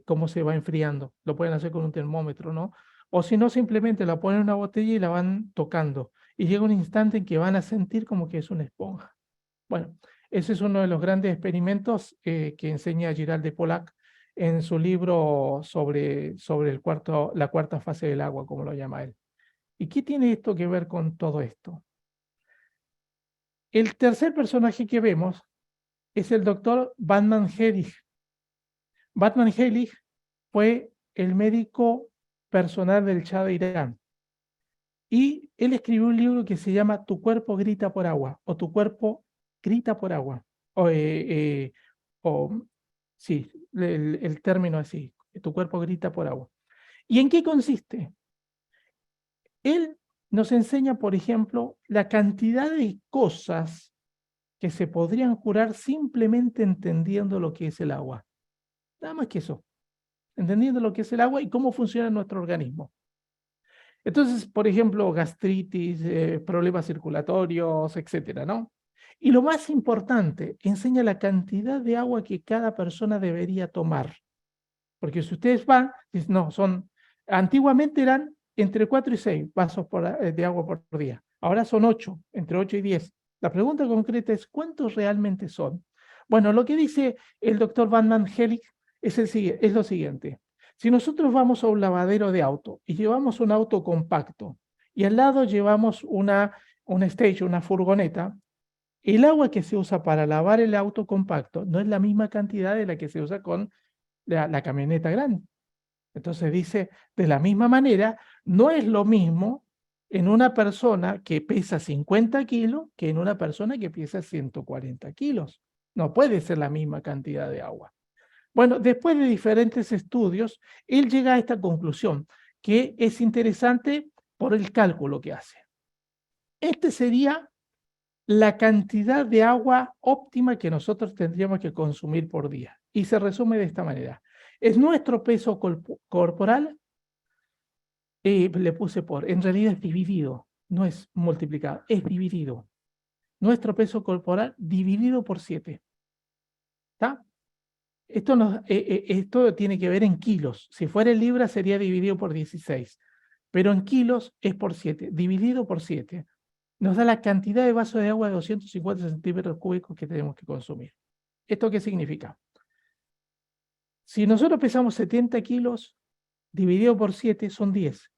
cómo se va enfriando. Lo pueden hacer con un termómetro, ¿no? O si no, simplemente la ponen en una botella y la van tocando. Y llega un instante en que van a sentir como que es una esponja. Bueno, ese es uno de los grandes experimentos que enseña Giral de Polak en su libro sobre la 4ª fase del agua, como lo llama él. ¿Y qué tiene esto que ver con todo esto? El tercer personaje que vemos es el doctor Batman Hellig. Batman Hellig fue el médico personal del Shah de Irán. Y él escribió un libro que se llama Tu cuerpo grita por agua, o Tu cuerpo grita por agua. Sí, el término así, Tu cuerpo grita por agua. ¿Y en qué consiste? Él nos enseña, por ejemplo, la cantidad de cosas que se podrían curar simplemente entendiendo lo que es el agua. Nada más que eso, entendiendo lo que es el agua y cómo funciona nuestro organismo. Entonces, por ejemplo, gastritis, problemas circulatorios, etcétera, ¿no? Y lo más importante, enseña la cantidad de agua que cada persona debería tomar. Porque si ustedes van, no, antiguamente eran entre 4 y 6 vasos de agua por día. Ahora son 8, entre 8 y 10. La pregunta concreta es, ¿cuántos realmente son? Bueno, lo que dice el doctor Van Hellig es lo siguiente. Si nosotros vamos a un lavadero de auto y llevamos un auto compacto y al lado llevamos una station, una furgoneta, El agua que se usa para lavar el auto compacto no es la misma cantidad de la que se usa con la camioneta grande. Entonces dice, de la misma manera, no es lo mismo en una persona que pesa 50 kilos que en una persona que pesa 140 kilos. No puede ser la misma cantidad de agua. Bueno, después de diferentes estudios, él llega a esta conclusión, que es interesante por el cálculo que hace. Este sería la cantidad de agua óptima que nosotros tendríamos que consumir por día. Y se resume de esta manera. Es nuestro peso corporal, le puse en realidad es dividido, no es multiplicado, es dividido. Nuestro peso corporal dividido por 7. ¿Está? Esto tiene que ver en kilos. Si fuera en libras sería dividido por 16. Pero en kilos es por 7, dividido por 7. Nos da la cantidad de vasos de agua de 250 centímetros cúbicos que tenemos que consumir. ¿Esto qué significa? Si nosotros pesamos 70 kilos, dividido por 7 son 10.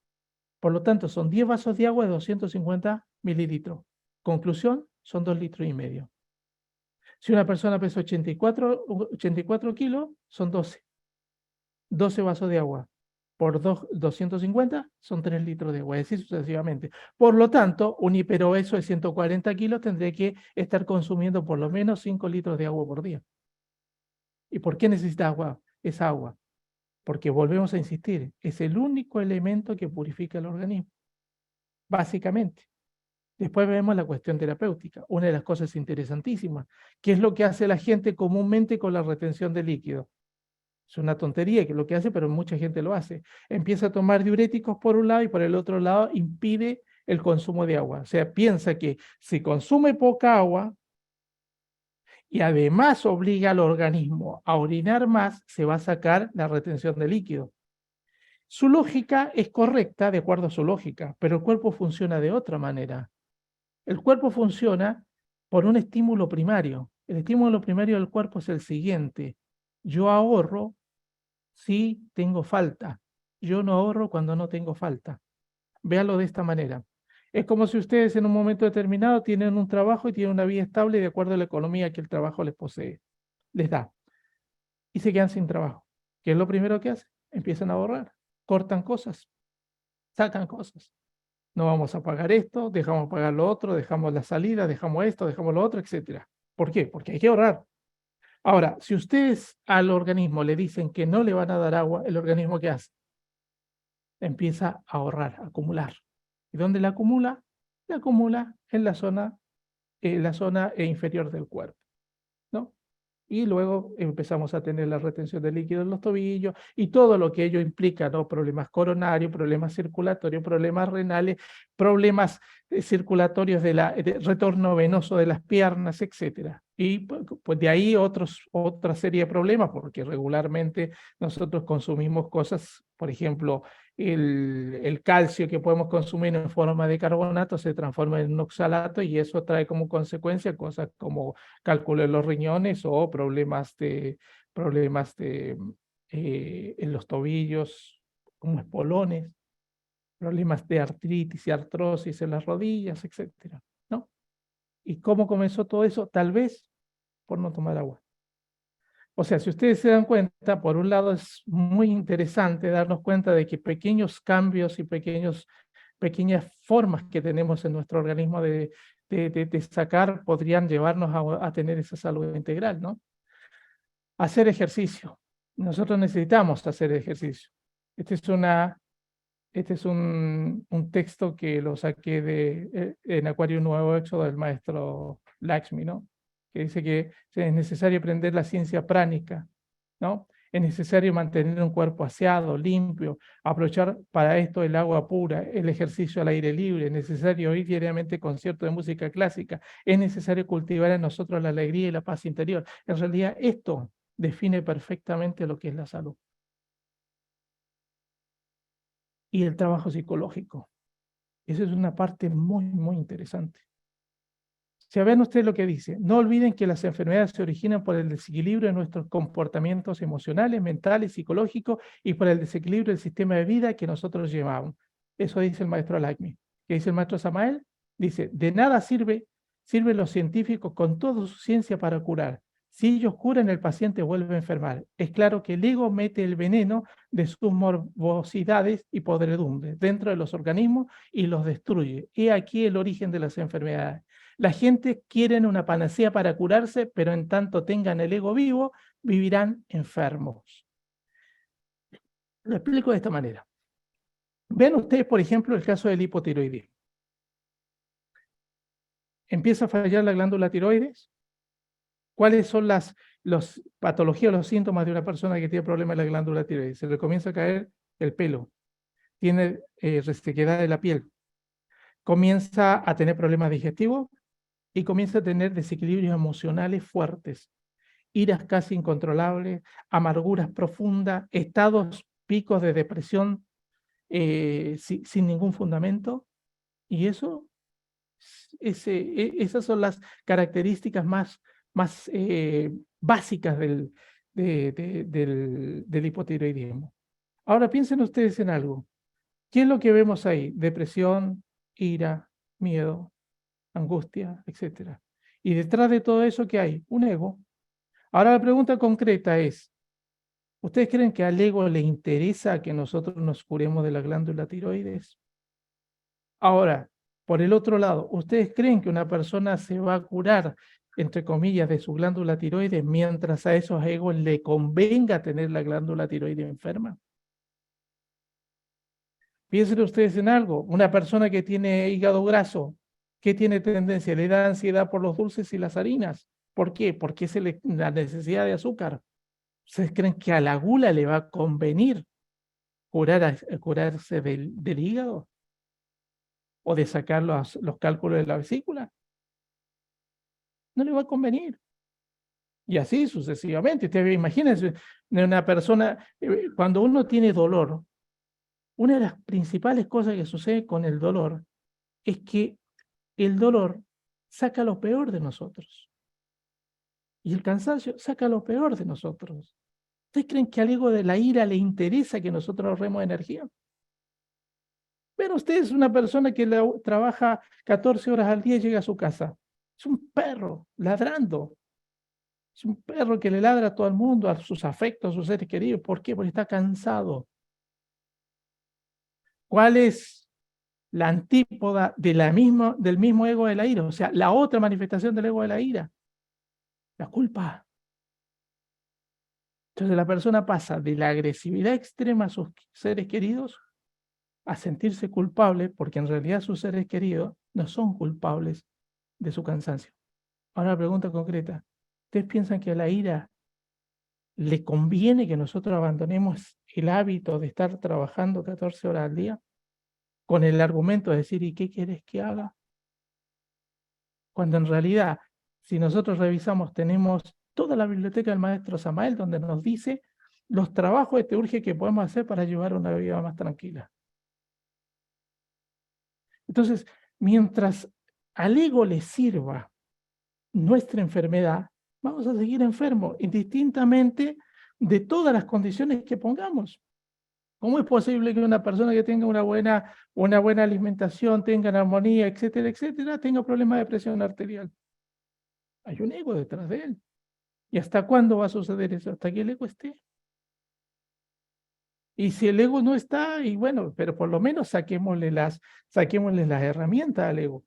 Por lo tanto, son 10 vasos de agua de 250 mililitros. Conclusión, son 2,5 litros. Si una persona pesa 84 kilos, son 12. 12 vasos de agua por 250 son 3 litros de agua, y así sucesivamente. Por lo tanto, un hiperobeso de 140 kilos tendría que estar consumiendo por lo menos 5 litros de agua por día. ¿Y por qué necesita agua? Es agua. Porque volvemos a insistir, es el único elemento que purifica el organismo, básicamente. Después vemos la cuestión terapéutica, una de las cosas interesantísimas, que es lo que hace la gente comúnmente con la retención de líquido. Es una tontería que lo que hace, pero mucha gente lo hace. Empieza a tomar diuréticos por un lado y por el otro lado impide el consumo de agua. O sea, piensa que si consume poca agua y además obliga al organismo a orinar más, se va a sacar la retención de líquido. Su lógica es correcta, de acuerdo a su lógica, pero el cuerpo funciona de otra manera. El cuerpo funciona por un estímulo primario. El estímulo primario del cuerpo es el siguiente. Yo ahorro si tengo falta. Yo no ahorro cuando no tengo falta. Véalo de esta manera. Es como si ustedes en un momento determinado tienen un trabajo y tienen una vida estable de acuerdo a la economía que el trabajo les da. Y se quedan sin trabajo. ¿Qué es lo primero que hacen? Empiezan a ahorrar. Cortan cosas. Sacan cosas. No vamos a pagar esto, dejamos pagar lo otro, dejamos la salida, dejamos esto, dejamos lo otro, etc. ¿Por qué? Porque hay que ahorrar. Ahora, si ustedes al organismo le dicen que no le van a dar agua, ¿el organismo qué hace? Empieza a ahorrar, a acumular. ¿Y dónde la acumula? La acumula en la zona inferior del cuerpo, ¿no? Y luego empezamos a tener la retención de líquido en los tobillos y todo lo que ello implica, ¿no? Problemas coronarios, problemas circulatorios, problemas renales, problemas circulatorios de retorno venoso de las piernas, etc. Y pues de ahí otra serie de problemas, porque regularmente nosotros consumimos cosas, por ejemplo, el calcio que podemos consumir en forma de carbonato se transforma en un oxalato y eso trae como consecuencia cosas como cálculo en los riñones o problemas en los tobillos, como espolones, problemas de artritis y artrosis en las rodillas, etcétera, ¿no? ¿Y cómo comenzó todo eso? Tal vez por no tomar agua. O sea, si ustedes se dan cuenta, por un lado es muy interesante darnos cuenta de que pequeños cambios y pequeñas formas que tenemos en nuestro organismo de sacar podrían llevarnos a tener esa salud integral, ¿no? Hacer ejercicio. Nosotros necesitamos hacer ejercicio. Este es un texto que lo saqué en Acuario Nuevo Éxodo del maestro Lakshmi, ¿no? Que dice que es necesario aprender la ciencia pránica, ¿no? Es necesario mantener un cuerpo aseado, limpio, aprovechar para esto el agua pura, el ejercicio al aire libre, es necesario oír diariamente conciertos de música clásica, es necesario cultivar en nosotros la alegría y la paz interior. En realidad, esto define perfectamente lo que es la salud. Y el trabajo psicológico. Esa es una parte muy, muy interesante. Si ven ustedes lo que dice, no olviden que las enfermedades se originan por el desequilibrio de nuestros comportamientos emocionales, mentales, psicológicos y por el desequilibrio del sistema de vida que nosotros llevamos. Eso dice el maestro Lakshmi. ¿Qué dice el maestro Samael? Dice, de nada sirve sirven los científicos con toda su ciencia para curar. Si ellos curan, el paciente vuelve a enfermar. Es claro que el ego mete el veneno de sus morbosidades y podredumbres dentro de los organismos y los destruye. He aquí el origen de las enfermedades. La gente quiere una panacea para curarse, pero en tanto tengan el ego vivo, vivirán enfermos. Lo explico de esta manera. Ven ustedes, por ejemplo, el caso del hipotiroidismo. Empieza a fallar la glándula tiroides. ¿Cuáles son las patologías, los síntomas de una persona que tiene problemas de la glándula tiroides? Se le comienza a caer el pelo, tiene resequedad de la piel, comienza a tener problemas digestivos y comienza a tener desequilibrios emocionales fuertes, iras casi incontrolables, amarguras profundas, estados, picos de depresión sin ningún fundamento. Y esas son las características más básicas del hipotiroidismo. Ahora piensen ustedes en algo. ¿Qué es lo que vemos ahí? Depresión, ira, miedo, angustia, etc. Y detrás de todo eso, ¿qué hay? Un ego. Ahora la pregunta concreta es, ¿ustedes creen que al ego le interesa que nosotros nos curemos de la glándula tiroides? Ahora, por el otro lado, ¿ustedes creen que una persona se va a curar, entre comillas, de su glándula tiroides mientras a esos egos le convenga tener la glándula tiroides enferma? Piensen ustedes en algo. Una persona que tiene hígado graso, ¿qué tiene tendencia? Le da ansiedad por los dulces y las harinas. ¿Por qué? Porque es la necesidad de azúcar. ¿Ustedes creen que a la gula le va a convenir curarse del hígado? ¿O de sacar los cálculos de la vesícula? No le va a convenir. Y así sucesivamente. Ustedes imagínense una persona, cuando uno tiene dolor, una de las principales cosas que sucede con el dolor es que el dolor saca lo peor de nosotros. Y el cansancio saca lo peor de nosotros. ¿Ustedes creen que al ego de la ira le interesa que nosotros ahorremos energía? Pero usted es una persona que trabaja 14 horas al día y llega a su casa. Es un perro ladrando. Es un perro que le ladra a todo el mundo, a sus afectos, a sus seres queridos. ¿Por qué? Porque está cansado. ¿Cuál es la antípoda del mismo ego de la ira? O sea, la otra manifestación del ego de la ira. La culpa. Entonces la persona pasa de la agresividad extrema a sus seres queridos a sentirse culpable, porque en realidad sus seres queridos no son culpables de su cansancio. Ahora la pregunta concreta. ¿Ustedes piensan que a la ira le conviene que nosotros abandonemos el hábito de estar trabajando 14 horas al día? Con el argumento de decir, ¿y qué quieres que haga? Cuando en realidad, si nosotros revisamos, tenemos toda la biblioteca del maestro Samael, donde nos dice los trabajos de teurgia que podemos hacer para llevar una vida más tranquila. Entonces, mientras al ego le sirva nuestra enfermedad, vamos a seguir enfermos, indistintamente de todas las condiciones que pongamos. ¿Cómo es posible que una persona que tenga una buena alimentación, tenga armonía, etcétera, etcétera, tenga problemas de presión arterial? Hay un ego detrás de él. ¿Y hasta cuándo va a suceder eso? Hasta que el ego esté. Y si el ego no está, y bueno, pero por lo menos saquémosle las herramientas al ego.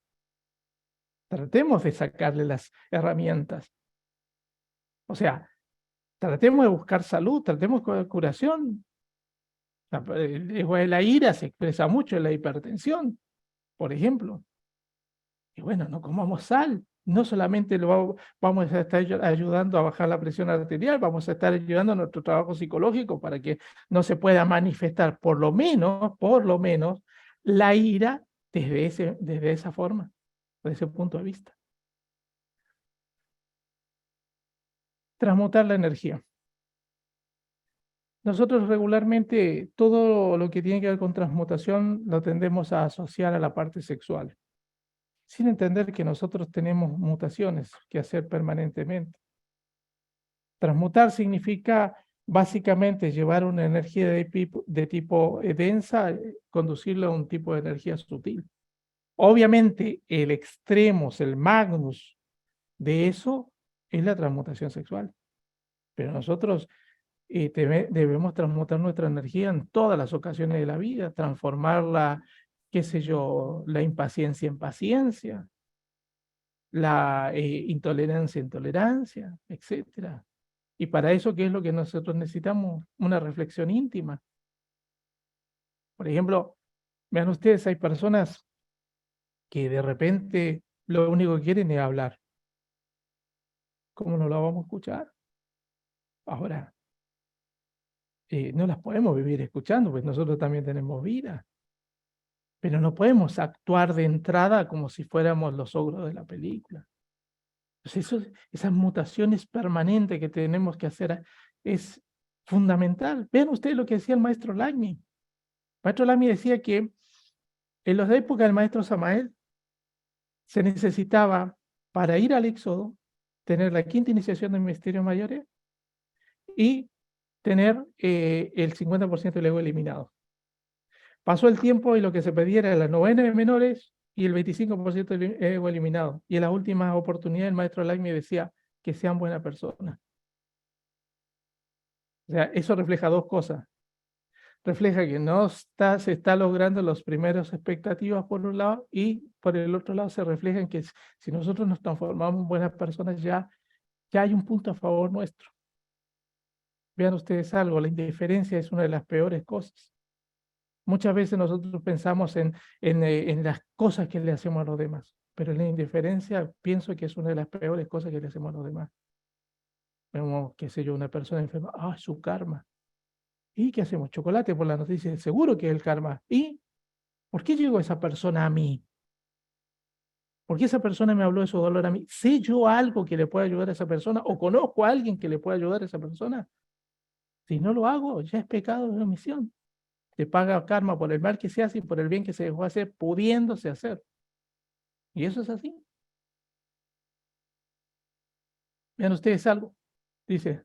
Tratemos de sacarle las herramientas. O sea, tratemos de buscar salud, tratemos de curación. El ego de la ira se expresa mucho en la hipertensión, por ejemplo. Y bueno, no comamos sal. No solamente vamos a estar ayudando a bajar la presión arterial, vamos a estar ayudando a nuestro trabajo psicológico para que no se pueda manifestar, por lo menos, la ira desde esa forma, desde ese punto de vista. Transmutar la energía. Nosotros regularmente todo lo que tiene que ver con transmutación lo tendemos a asociar a la parte sexual, sin entender que nosotros tenemos mutaciones que hacer permanentemente. Transmutar significa básicamente llevar una energía de tipo densa, conducirla a un tipo de energía sutil. Obviamente, el extremos, el magnus de eso es la transmutación sexual. Pero nosotros debemos transmutar nuestra energía en todas las ocasiones de la vida, transformarla, qué sé yo, la impaciencia en paciencia, la intolerancia en tolerancia, etcétera. Y para eso, ¿qué es lo que nosotros necesitamos? Una reflexión íntima. Por ejemplo, vean ustedes, hay personas que de repente lo único que quieren es hablar. ¿Cómo no la vamos a escuchar? Ahora, no las podemos vivir escuchando, pues nosotros también tenemos vida. Pero no podemos actuar de entrada como si fuéramos los ogros de la película. Entonces, esas mutaciones permanentes que tenemos que hacer es fundamental. Vean ustedes lo que decía el maestro Lagmi. El maestro Lagmi decía que en la época del maestro Samael se necesitaba, para ir al Éxodo, tener la quinta iniciación del Misterio Mayores y tener el 50% del ego eliminado. Pasó el tiempo y lo que se pedía era la novena de menores y el 25% del ego eliminado. Y en las últimas oportunidades el maestro Lagmi decía que sean buenas personas. O sea, eso refleja dos cosas. Refleja que no se está logrando las primeras expectativas por un lado y por el otro lado se refleja en que si nosotros nos transformamos en buenas personas ya hay un punto a favor nuestro. Vean ustedes algo, la indiferencia es una de las peores cosas. Muchas veces nosotros pensamos en las cosas que le hacemos a los demás, pero la indiferencia pienso que es una de las peores cosas que le hacemos a los demás. Vemos, qué sé yo, una persona enferma, su karma. ¿Y qué hacemos? Chocolate por la noticia, seguro que es el karma. ¿Y por qué llegó esa persona a mí? ¿Por qué esa persona me habló de su dolor a mí? ¿Sé yo algo que le pueda ayudar a esa persona? ¿O conozco a alguien que le pueda ayudar a esa persona? Si no lo hago, ya es pecado de omisión. Se paga karma por el mal que se hace y por el bien que se dejó hacer, pudiéndose hacer. Y eso es así. Vean ustedes algo. Dice,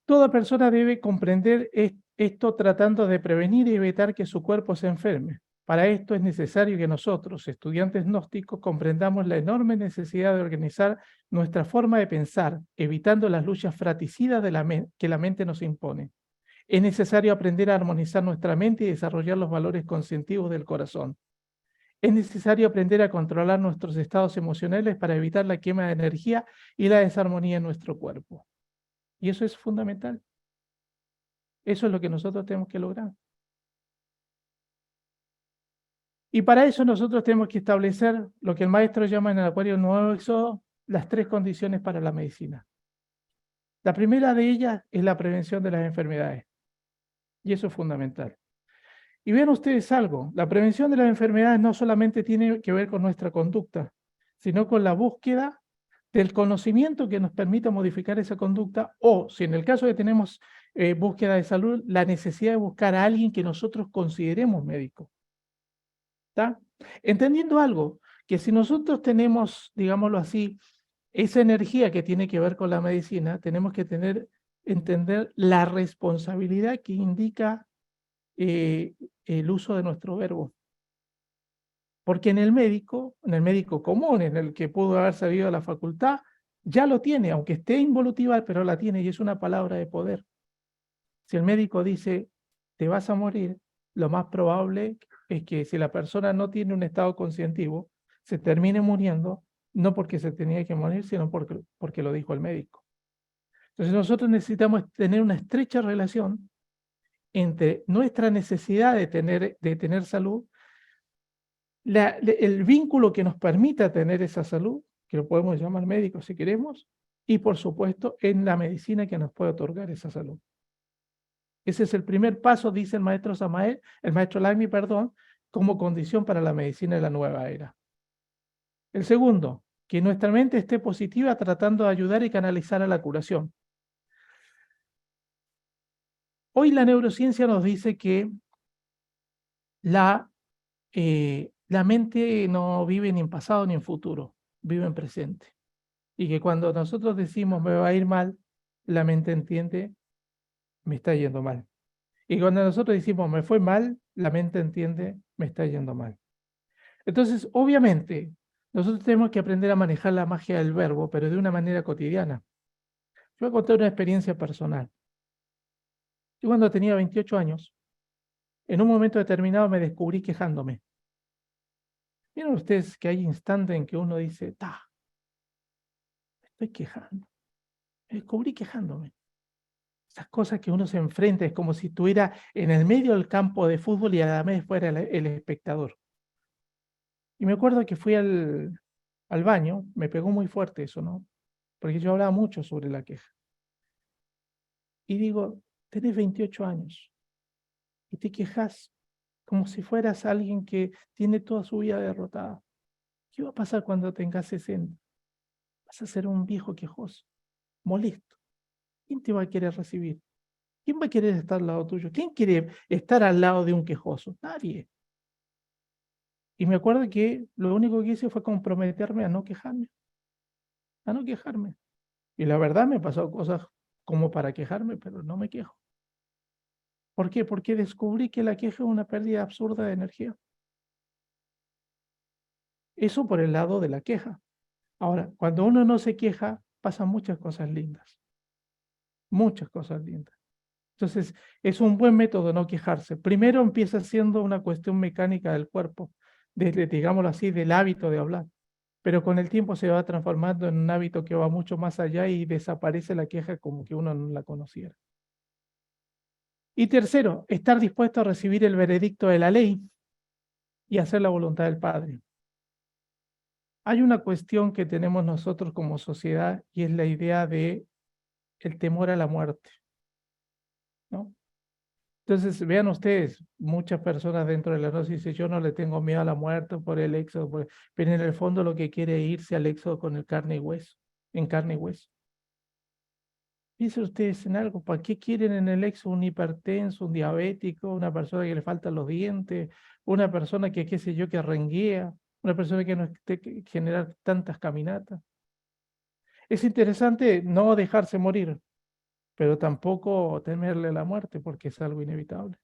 toda persona debe comprender esto tratando de prevenir y evitar que su cuerpo se enferme. Para esto es necesario que nosotros, estudiantes gnósticos, comprendamos la enorme necesidad de organizar nuestra forma de pensar, evitando las luchas fratricidas que la mente nos impone. Es necesario aprender a armonizar nuestra mente y desarrollar los valores conscientivos del corazón. Es necesario aprender a controlar nuestros estados emocionales para evitar la quema de energía y la desarmonía en nuestro cuerpo. Y eso es fundamental. Eso es lo que nosotros tenemos que lograr. Y para eso nosotros tenemos que establecer lo que el maestro llama en el Acuario Nuevo Éxodo las 3 condiciones para la medicina. La primera de ellas es la prevención de las enfermedades. Y eso es fundamental. Y vean ustedes algo, la prevención de las enfermedades no solamente tiene que ver con nuestra conducta, sino con la búsqueda del conocimiento que nos permita modificar esa conducta o, si en el caso de que tenemos búsqueda de salud, la necesidad de buscar a alguien que nosotros consideremos médico. ¿Está? Entendiendo algo, que si nosotros tenemos, digámoslo así, esa energía que tiene que ver con la medicina, tenemos que entender la responsabilidad que indica el uso de nuestro verbo. Porque en el médico común, en el que pudo haber salido de la facultad, ya lo tiene, aunque esté involutiva, pero la tiene y es una palabra de poder. Si el médico dice, te vas a morir, lo más probable es que si la persona no tiene un estado conscientivo, se termine muriendo, no porque se tenía que morir, sino porque lo dijo el médico. Entonces nosotros necesitamos tener una estrecha relación entre nuestra necesidad de tener salud, el vínculo que nos permita tener esa salud, que lo podemos llamar médico si queremos, y por supuesto en la medicina que nos puede otorgar esa salud. Ese es el primer paso, dice el maestro Samael, el maestro Lagmi, perdón, como condición para la medicina de la nueva era. El segundo, que nuestra mente esté positiva tratando de ayudar y canalizar a la curación. Hoy la neurociencia nos dice que la mente no vive ni en pasado ni en futuro, vive en presente. Y que cuando nosotros decimos me va a ir mal, la mente entiende me está yendo mal. Y cuando nosotros decimos me fue mal, la mente entiende me está yendo mal. Entonces, obviamente, nosotros tenemos que aprender a manejar la magia del verbo, pero de una manera cotidiana. Yo voy a contar una experiencia personal. Yo cuando tenía 28 años, en un momento determinado me descubrí quejándome. Miren ustedes que hay instantes en que uno dice, ta, me estoy quejando. Me descubrí quejándome. Esas cosas que uno se enfrenta es como si estuviera en el medio del campo de fútbol y a la vez fuera el espectador. Y me acuerdo que fui al baño, me pegó muy fuerte eso, ¿no? Porque yo hablaba mucho sobre la queja. Y digo, tenés 28 años y te quejas como si fueras alguien que tiene toda su vida derrotada. ¿Qué va a pasar cuando tengas 60? Vas a ser un viejo quejoso, molesto. ¿Quién te va a querer recibir? ¿Quién va a querer estar al lado tuyo? ¿Quién quiere estar al lado de un quejoso? Nadie. Y me acuerdo que lo único que hice fue comprometerme a no quejarme, a no quejarme. Y la verdad me pasó cosas como para quejarme, pero no me quejo. ¿Por qué? Porque descubrí que la queja es una pérdida absurda de energía. Eso por el lado de la queja. Ahora, cuando uno no se queja, pasan muchas cosas lindas, muchas cosas lindas. Entonces, es un buen método no quejarse. Primero empieza siendo una cuestión mecánica del cuerpo, digámoslo así, del hábito de hablar. Pero con el tiempo se va transformando en un hábito que va mucho más allá y desaparece la queja como que uno no la conociera. Y tercero, estar dispuesto a recibir el veredicto de la ley y hacer la voluntad del Padre. Hay una cuestión que tenemos nosotros como sociedad y es la idea de el temor a la muerte, ¿no? Entonces, vean ustedes, muchas personas dentro de la gnosis dicen, yo no le tengo miedo a la muerte por el éxodo, pero en el fondo lo que quiere es irse al éxodo con el carne y hueso, en carne y hueso. Piensen ustedes en algo, ¿para qué quieren en el éxodo un hipertenso, un diabético, una persona que le faltan los dientes, una persona que, qué sé yo, que renguea, una persona que no esté que generar tantas caminatas? Es interesante no dejarse morir, pero tampoco temerle la muerte porque es algo inevitable.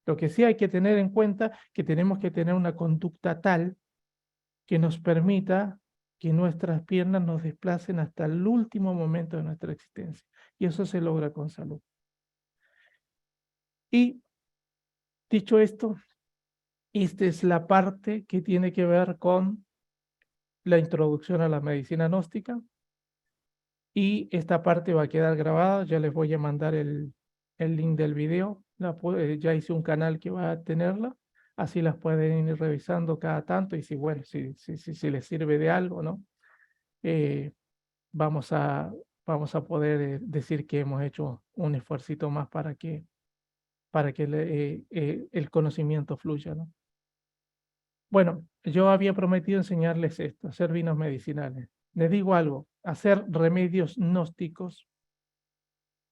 Lo que sí hay que tener en cuenta que tenemos que tener una conducta tal que nos permita que nuestras piernas nos desplacen hasta el último momento de nuestra existencia. Y eso se logra con salud. Y dicho esto, esta es la parte que tiene que ver con la introducción a la medicina gnóstica. Y esta parte va a quedar grabada. Ya les voy a mandar el link del video. Ya hice un canal que va a tenerla. Así las pueden ir revisando cada tanto. Y si, bueno, si les sirve de algo, ¿no? Eh, vamos a, vamos a poder decir que hemos hecho un esfuercito más para que el conocimiento fluya, ¿no? Bueno, yo había prometido enseñarles esto, hacer vinos medicinales. Les digo algo, hacer remedios gnósticos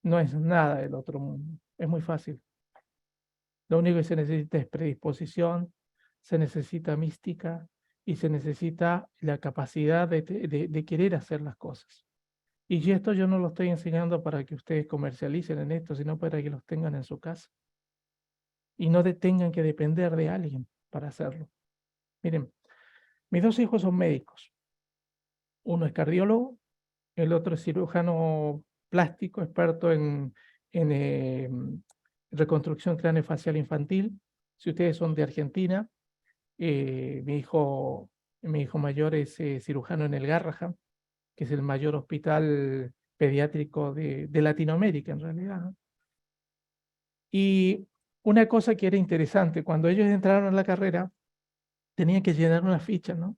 no es nada del otro mundo, es muy fácil. Lo único que se necesita es predisposición, se necesita mística y se necesita la capacidad de querer hacer las cosas. Y esto yo no lo estoy enseñando para que ustedes comercialicen en esto, sino para que los tengan en su casa y no tengan que depender de alguien para hacerlo. Miren, mis dos hijos son médicos. Uno es cardiólogo, el otro es cirujano plástico, experto en reconstrucción craneofacial infantil. Si ustedes son de Argentina, mi hijo mayor es cirujano en el Garrahan, que es el mayor hospital pediátrico de Latinoamérica en realidad, ¿no? Y una cosa que era interesante, cuando ellos entraron a la carrera, tenían que llenar una ficha, ¿no?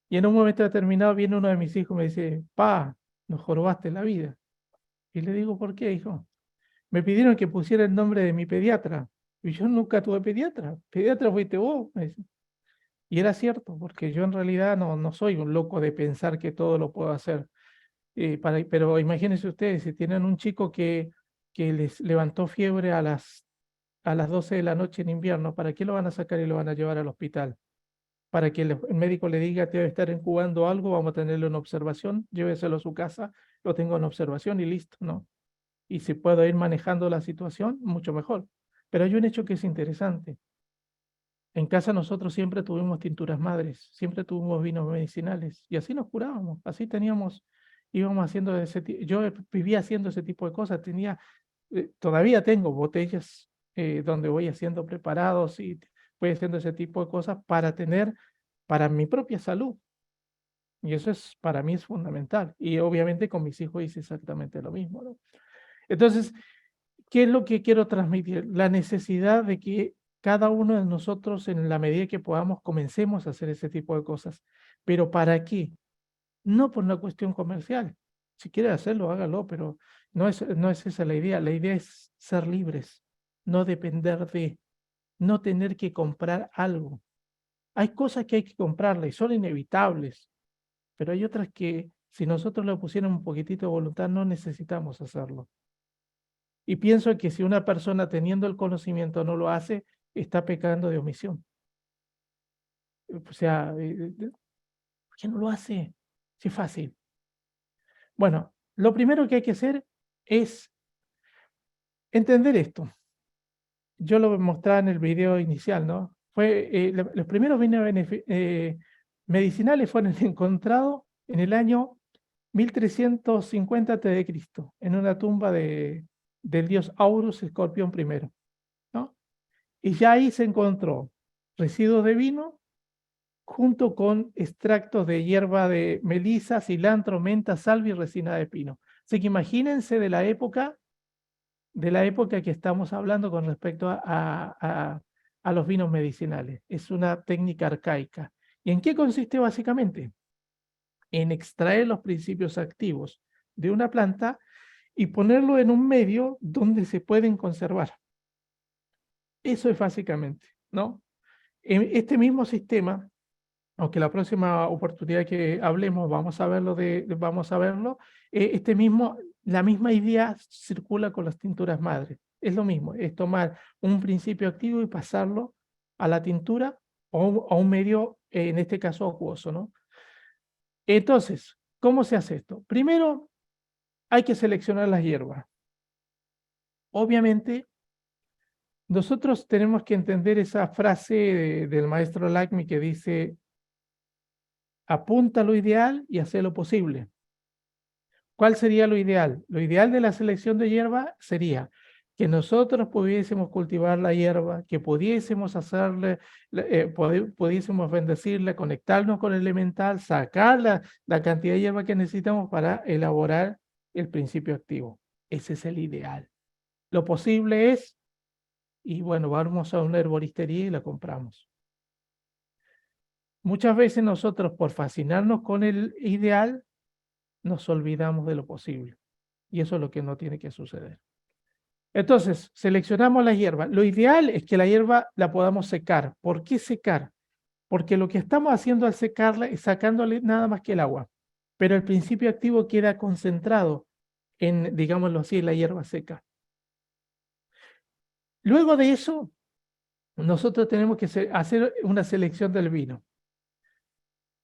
Y en un momento determinado viene uno de mis hijos y me dice, pa, nos jorobaste la vida. Y le digo, ¿por qué, hijo? Me pidieron que pusiera el nombre de mi pediatra. Y yo nunca tuve pediatra. Pediatra fuiste vos, me dice. Y era cierto, porque yo en realidad no soy un loco de pensar que todo lo puedo hacer. Pero imagínense ustedes, si tienen un chico que les levantó fiebre a las 12 de la noche en invierno, ¿para qué lo van a sacar y lo van a llevar al hospital? Para que el médico le diga, te debe estar incubando algo, vamos a tenerlo en observación, lléveselo a su casa, lo tengo en observación y listo, ¿no? Y si puedo ir manejando la situación, mucho mejor. Pero hay un hecho que es interesante. En casa nosotros siempre tuvimos tinturas madres, siempre tuvimos vinos medicinales y así nos curábamos, así teníamos, íbamos haciendo yo vivía haciendo ese tipo de cosas, todavía tengo botellas donde voy haciendo preparados y voy haciendo ese tipo de cosas para mi propia salud. Y eso para mí es fundamental. Y obviamente con mis hijos hice exactamente lo mismo, ¿no? Entonces, ¿qué es lo que quiero transmitir? La necesidad de que cada uno de nosotros, en la medida que podamos, comencemos a hacer ese tipo de cosas. ¿Pero para qué? No por una cuestión comercial. Si quiere hacerlo, hágalo, pero no es esa la idea. La idea es ser libres, no depender no tener que comprar algo. Hay cosas que hay que comprarlas y son inevitables, pero hay otras que si nosotros le pusiéramos un poquitito de voluntad no necesitamos hacerlo. Y pienso que si una persona teniendo el conocimiento no lo hace, está pecando de omisión. O sea, ¿por qué no lo hace? Si es fácil. Bueno, lo primero que hay que hacer es entender esto. Yo lo mostraba en el video inicial, ¿no? Los primeros vinos medicinales fueron encontrados en el año 1350 a.C., en una tumba del dios Aurus, Escorpión I, ¿no? Y ya ahí se encontró residuos de vino junto con extractos de hierba de melisa, cilantro, menta, salvia y resina de pino. Así que imagínense de la época que estamos hablando con respecto a los vinos medicinales. Es una técnica arcaica. ¿Y en qué consiste básicamente? En extraer los principios activos de una planta y ponerlo en un medio donde se pueden conservar. Eso es básicamente, ¿no? En este mismo sistema, aunque la próxima oportunidad que hablemos vamos a verlo, la misma idea circula con las tinturas madres. Es lo mismo, es tomar un principio activo y pasarlo a la tintura o a un medio, en este caso acuoso, ¿no? Entonces, ¿cómo se hace esto? Primero, hay que seleccionar las hierbas. Obviamente, nosotros tenemos que entender esa frase del maestro Lacme que dice: apunta lo ideal y hace lo posible. ¿Cuál sería lo ideal? Lo ideal de la selección de hierba sería que nosotros pudiésemos cultivar la hierba, que pudiésemos pudiésemos bendecirla, conectarnos con el elemental, sacar la cantidad de hierba que necesitamos para elaborar el principio activo. Ese es el ideal. Lo posible es, y bueno, vamos a una herboristería y la compramos. Muchas veces nosotros, por fascinarnos con el ideal, nos olvidamos de lo posible. Y eso es lo que no tiene que suceder. Entonces, seleccionamos la hierba. Lo ideal es que la hierba la podamos secar. ¿Por qué secar? Porque lo que estamos haciendo al secarla es sacándole nada más que el agua. Pero el principio activo queda concentrado en, digámoslo así, la hierba seca. Luego de eso, nosotros tenemos que hacer una selección del vino.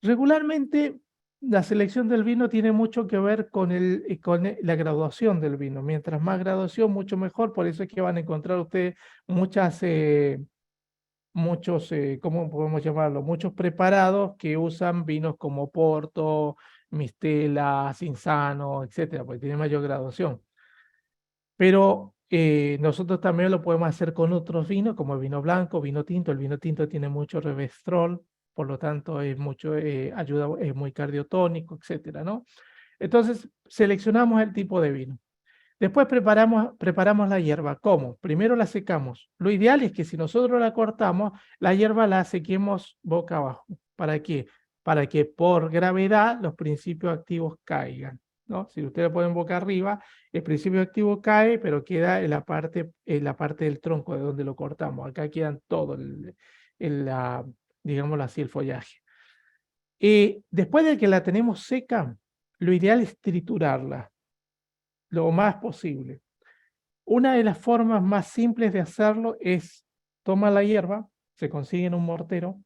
Regularmente, la selección del vino tiene mucho que ver con la graduación del vino. Mientras más graduación, mucho mejor. Por eso es que van a encontrar ustedes ¿cómo podemos llamarlo? Muchos preparados que usan vinos como Porto, Mistela, Cinzano, etcétera, porque tiene mayor graduación. Pero nosotros también lo podemos hacer con otros vinos, como el vino blanco, vino tinto. El vino tinto tiene mucho resveratrol, por lo tanto es muy cardiotónico, etcétera, ¿no? Entonces, seleccionamos el tipo de vino. Después preparamos la hierba. ¿Cómo? Primero la secamos. Lo ideal es que si nosotros la cortamos, la hierba la sequemos boca abajo. ¿Para qué? Para que por gravedad los principios activos caigan, ¿no? Si ustedes lo ponen boca arriba, el principio activo cae, pero queda en la parte del tronco de donde lo cortamos. Acá quedan todo, digámoslo así, el follaje. Y después de que la tenemos seca, lo ideal es triturarla lo más posible. Una de las formas más simples de hacerlo es tomar la hierba, se consigue en un mortero,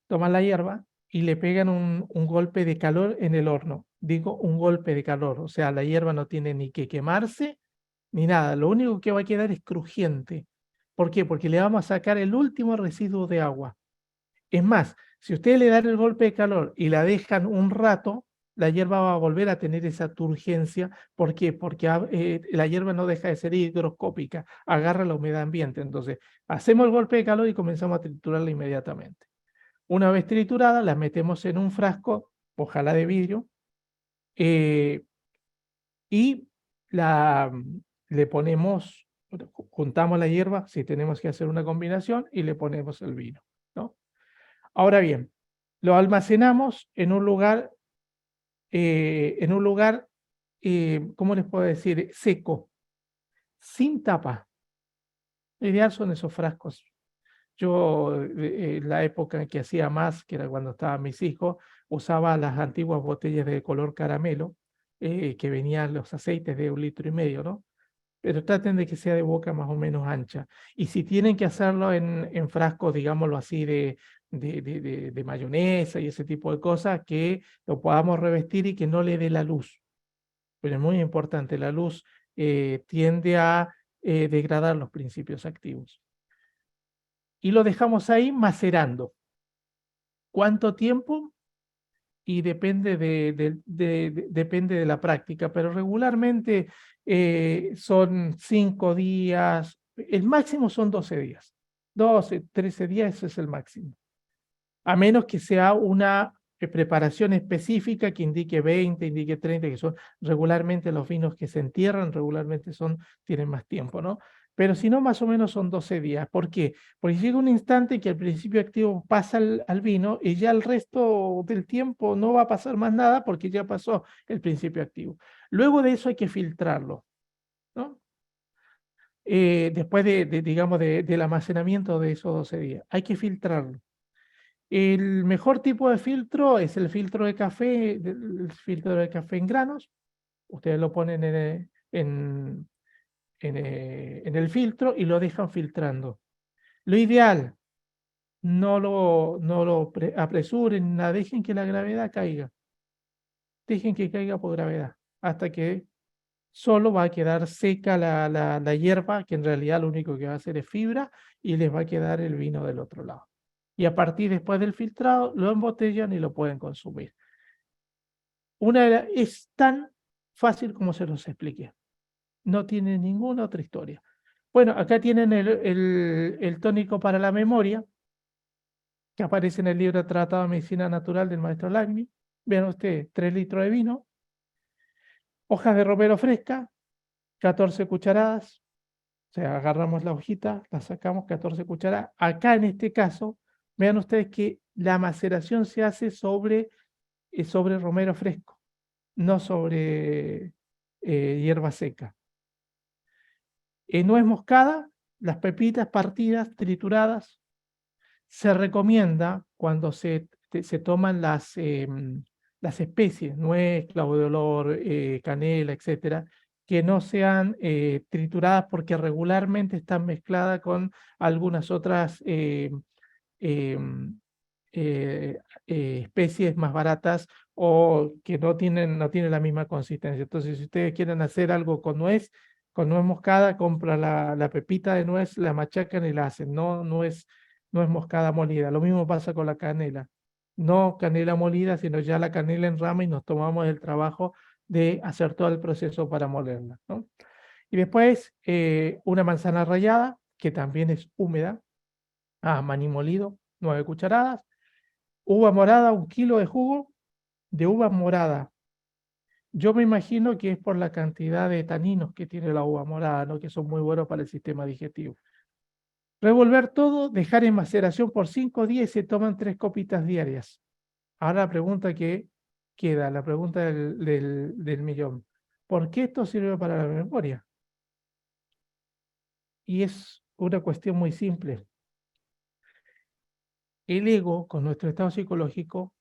toman la hierba y le pegan un golpe de calor en el horno. Digo un golpe de calor, o sea, la hierba no tiene ni que quemarse ni nada, lo único que va a quedar es crujiente. ¿Por qué? Porque le vamos a sacar el último residuo de agua. Es más, si ustedes le dan el golpe de calor y la dejan un rato, la hierba va a volver a tener esa turgencia. ¿Por qué? Porque la hierba no deja de ser higroscópica, agarra la humedad ambiente. Entonces, hacemos el golpe de calor y comenzamos a triturarla inmediatamente. Una vez triturada, la metemos en un frasco, ojalá de vidrio, eh, y le ponemos, juntamos la hierba, si tenemos que hacer una combinación, y le ponemos el vino, ¿no? Ahora bien, lo almacenamos en un lugar, ¿cómo les puedo decir? Seco, sin tapa. Lo ideal son esos frascos. Yo, en la época en que hacía más, que era cuando estaban mis hijos, usaba las antiguas botellas de color caramelo, que venían los aceites de 1,5 litros, ¿no? Pero traten de que sea de boca más o menos ancha. Y si tienen que hacerlo en frascos, digámoslo así, de mayonesa y ese tipo de cosas, que lo podamos revestir y que no le dé la luz. Pero es muy importante, la luz tiende a degradar los principios activos. Y lo dejamos ahí macerando. ¿Cuánto tiempo? Y depende depende de la práctica, pero regularmente son 5 días, el máximo son 12 días. 12, 13 días, ese es el máximo. A menos que sea una preparación específica que indique 20, indique 30, que son regularmente los vinos que se entierran, regularmente tienen más tiempo, ¿no? Pero si no, más o menos son 12 días. ¿Por qué? Porque llega un instante que el principio activo pasa al vino y ya el resto del tiempo no va a pasar más nada porque ya pasó el principio activo. Luego de eso hay que filtrarlo, ¿no? Después digamos, del almacenamiento de esos 12 días. Hay que filtrarlo. El mejor tipo de filtro es el filtro de café, el filtro de café en granos. Ustedes lo ponen en el filtro y lo dejan filtrando. Lo ideal, no lo apresuren, dejen que la gravedad caiga. Dejen que caiga por gravedad, hasta que solo va a quedar seca la hierba, que en realidad lo único que va a hacer es fibra, y les va a quedar el vino del otro lado. Y a partir después del filtrado, lo embotellan y lo pueden consumir. Es tan fácil como se los expliqué. No tiene ninguna otra historia. Bueno, acá tienen el tónico para la memoria, que aparece en el libro Tratado de Medicina Natural del maestro Lagni. Vean ustedes, 3 litros de vino, hojas de romero fresca, 14 cucharadas. O sea, agarramos la hojita, la sacamos, 14 cucharadas. Acá en este caso, vean ustedes que la maceración se hace sobre romero fresco, no sobre hierba seca. Nuez moscada, las pepitas partidas, trituradas. Se recomienda cuando se toman las especies, nuez, clavo de olor, canela, etcétera, que no sean trituradas porque regularmente están mezcladas con algunas otras especies más baratas o que no tienen la misma consistencia. Entonces, si ustedes quieren hacer algo con nuez moscada, compra la pepita de nuez, la machacan y la hacen. No es moscada molida. Lo mismo pasa con la canela. No canela molida, sino ya la canela en rama, y nos tomamos el trabajo de hacer todo el proceso para molerla, ¿no? Y después una manzana rallada, que también es húmeda, maní molido, 9 cucharadas, uva morada, 1 kilo de jugo de uva morada. Yo me imagino que es por la cantidad de taninos que tiene la uva morada, ¿no? Que son muy buenos para el sistema digestivo. Revolver todo, dejar en maceración por 5 días y se toman 3 copitas diarias. Ahora la pregunta que queda, la pregunta del millón. ¿Por qué esto sirve para la memoria? Y es una cuestión muy simple. El ego, con nuestro estado psicológico,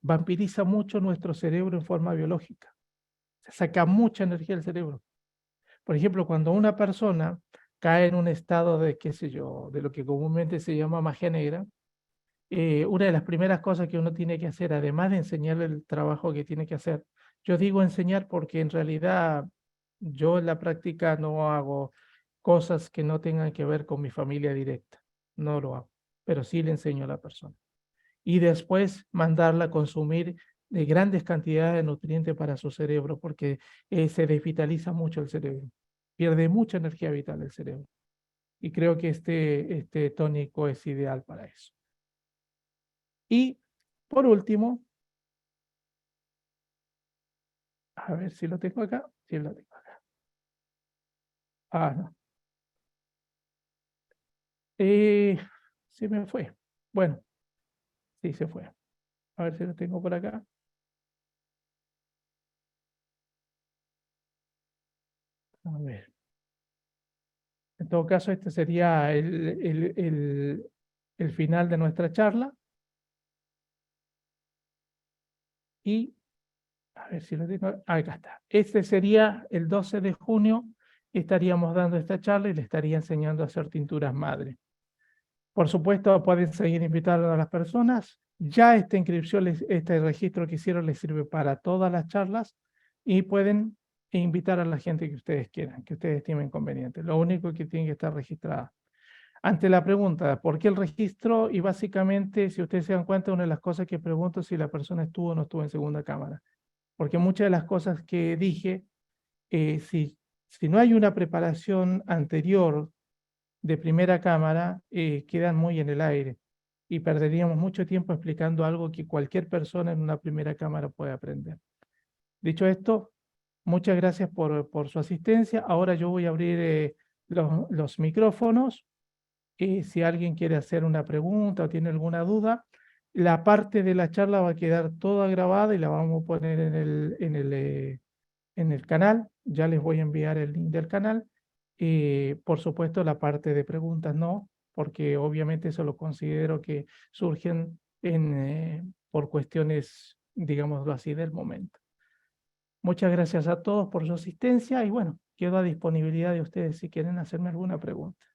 vampiriza mucho nuestro cerebro en forma biológica. Se saca mucha energía del cerebro. Por ejemplo, cuando una persona cae en un estado de, qué sé yo, de lo que comúnmente se llama magia negra, una de las primeras cosas que uno tiene que hacer, además de enseñarle el trabajo que tiene que hacer, yo digo enseñar porque en realidad yo en la práctica no hago cosas que no tengan que ver con mi familia directa. No lo hago, pero sí le enseño a la persona. Y después mandarla a consumir de grandes cantidades de nutrientes para su cerebro, porque se desvitaliza mucho el cerebro. Pierde mucha energía vital el cerebro. Y creo que este tónico es ideal para eso. Y por último, a ver si lo tengo acá. Sí, lo tengo acá. Ah, no. Se me fue. Bueno, sí, se fue. A ver si lo tengo por acá. A ver. En todo caso, este sería el final de nuestra charla. Y a ver si lo tengo. Acá está. Este sería el 12 de junio. Estaríamos dando esta charla y le estaría enseñando a hacer tinturas madre. Por supuesto, pueden seguir invitando a las personas. Ya esta inscripción, este registro que hicieron les sirve para todas las charlas y pueden invitar a la gente que ustedes quieran, que ustedes estimen conveniente. Lo único que tiene que estar registrada. Ante la pregunta, ¿por qué el registro? Y básicamente, si ustedes se dan cuenta, una de las cosas que pregunto es si la persona estuvo o no estuvo en segunda cámara. Porque muchas de las cosas que dije, si no hay una preparación anterior de primera cámara, quedan muy en el aire y perderíamos mucho tiempo explicando algo que cualquier persona en una primera cámara puede aprender. Dicho esto, muchas gracias por su asistencia. Ahora yo voy a abrir los micrófonos y si alguien quiere hacer una pregunta o tiene alguna duda, la parte de la charla va a quedar toda grabada y la vamos a poner en el canal. Ya les voy a enviar el link del canal. Por supuesto, la parte de preguntas no, porque obviamente eso lo considero que surgen por cuestiones, digámoslo así, del momento. Muchas gracias a todos por su asistencia y bueno, quedo a disponibilidad de ustedes si quieren hacerme alguna pregunta.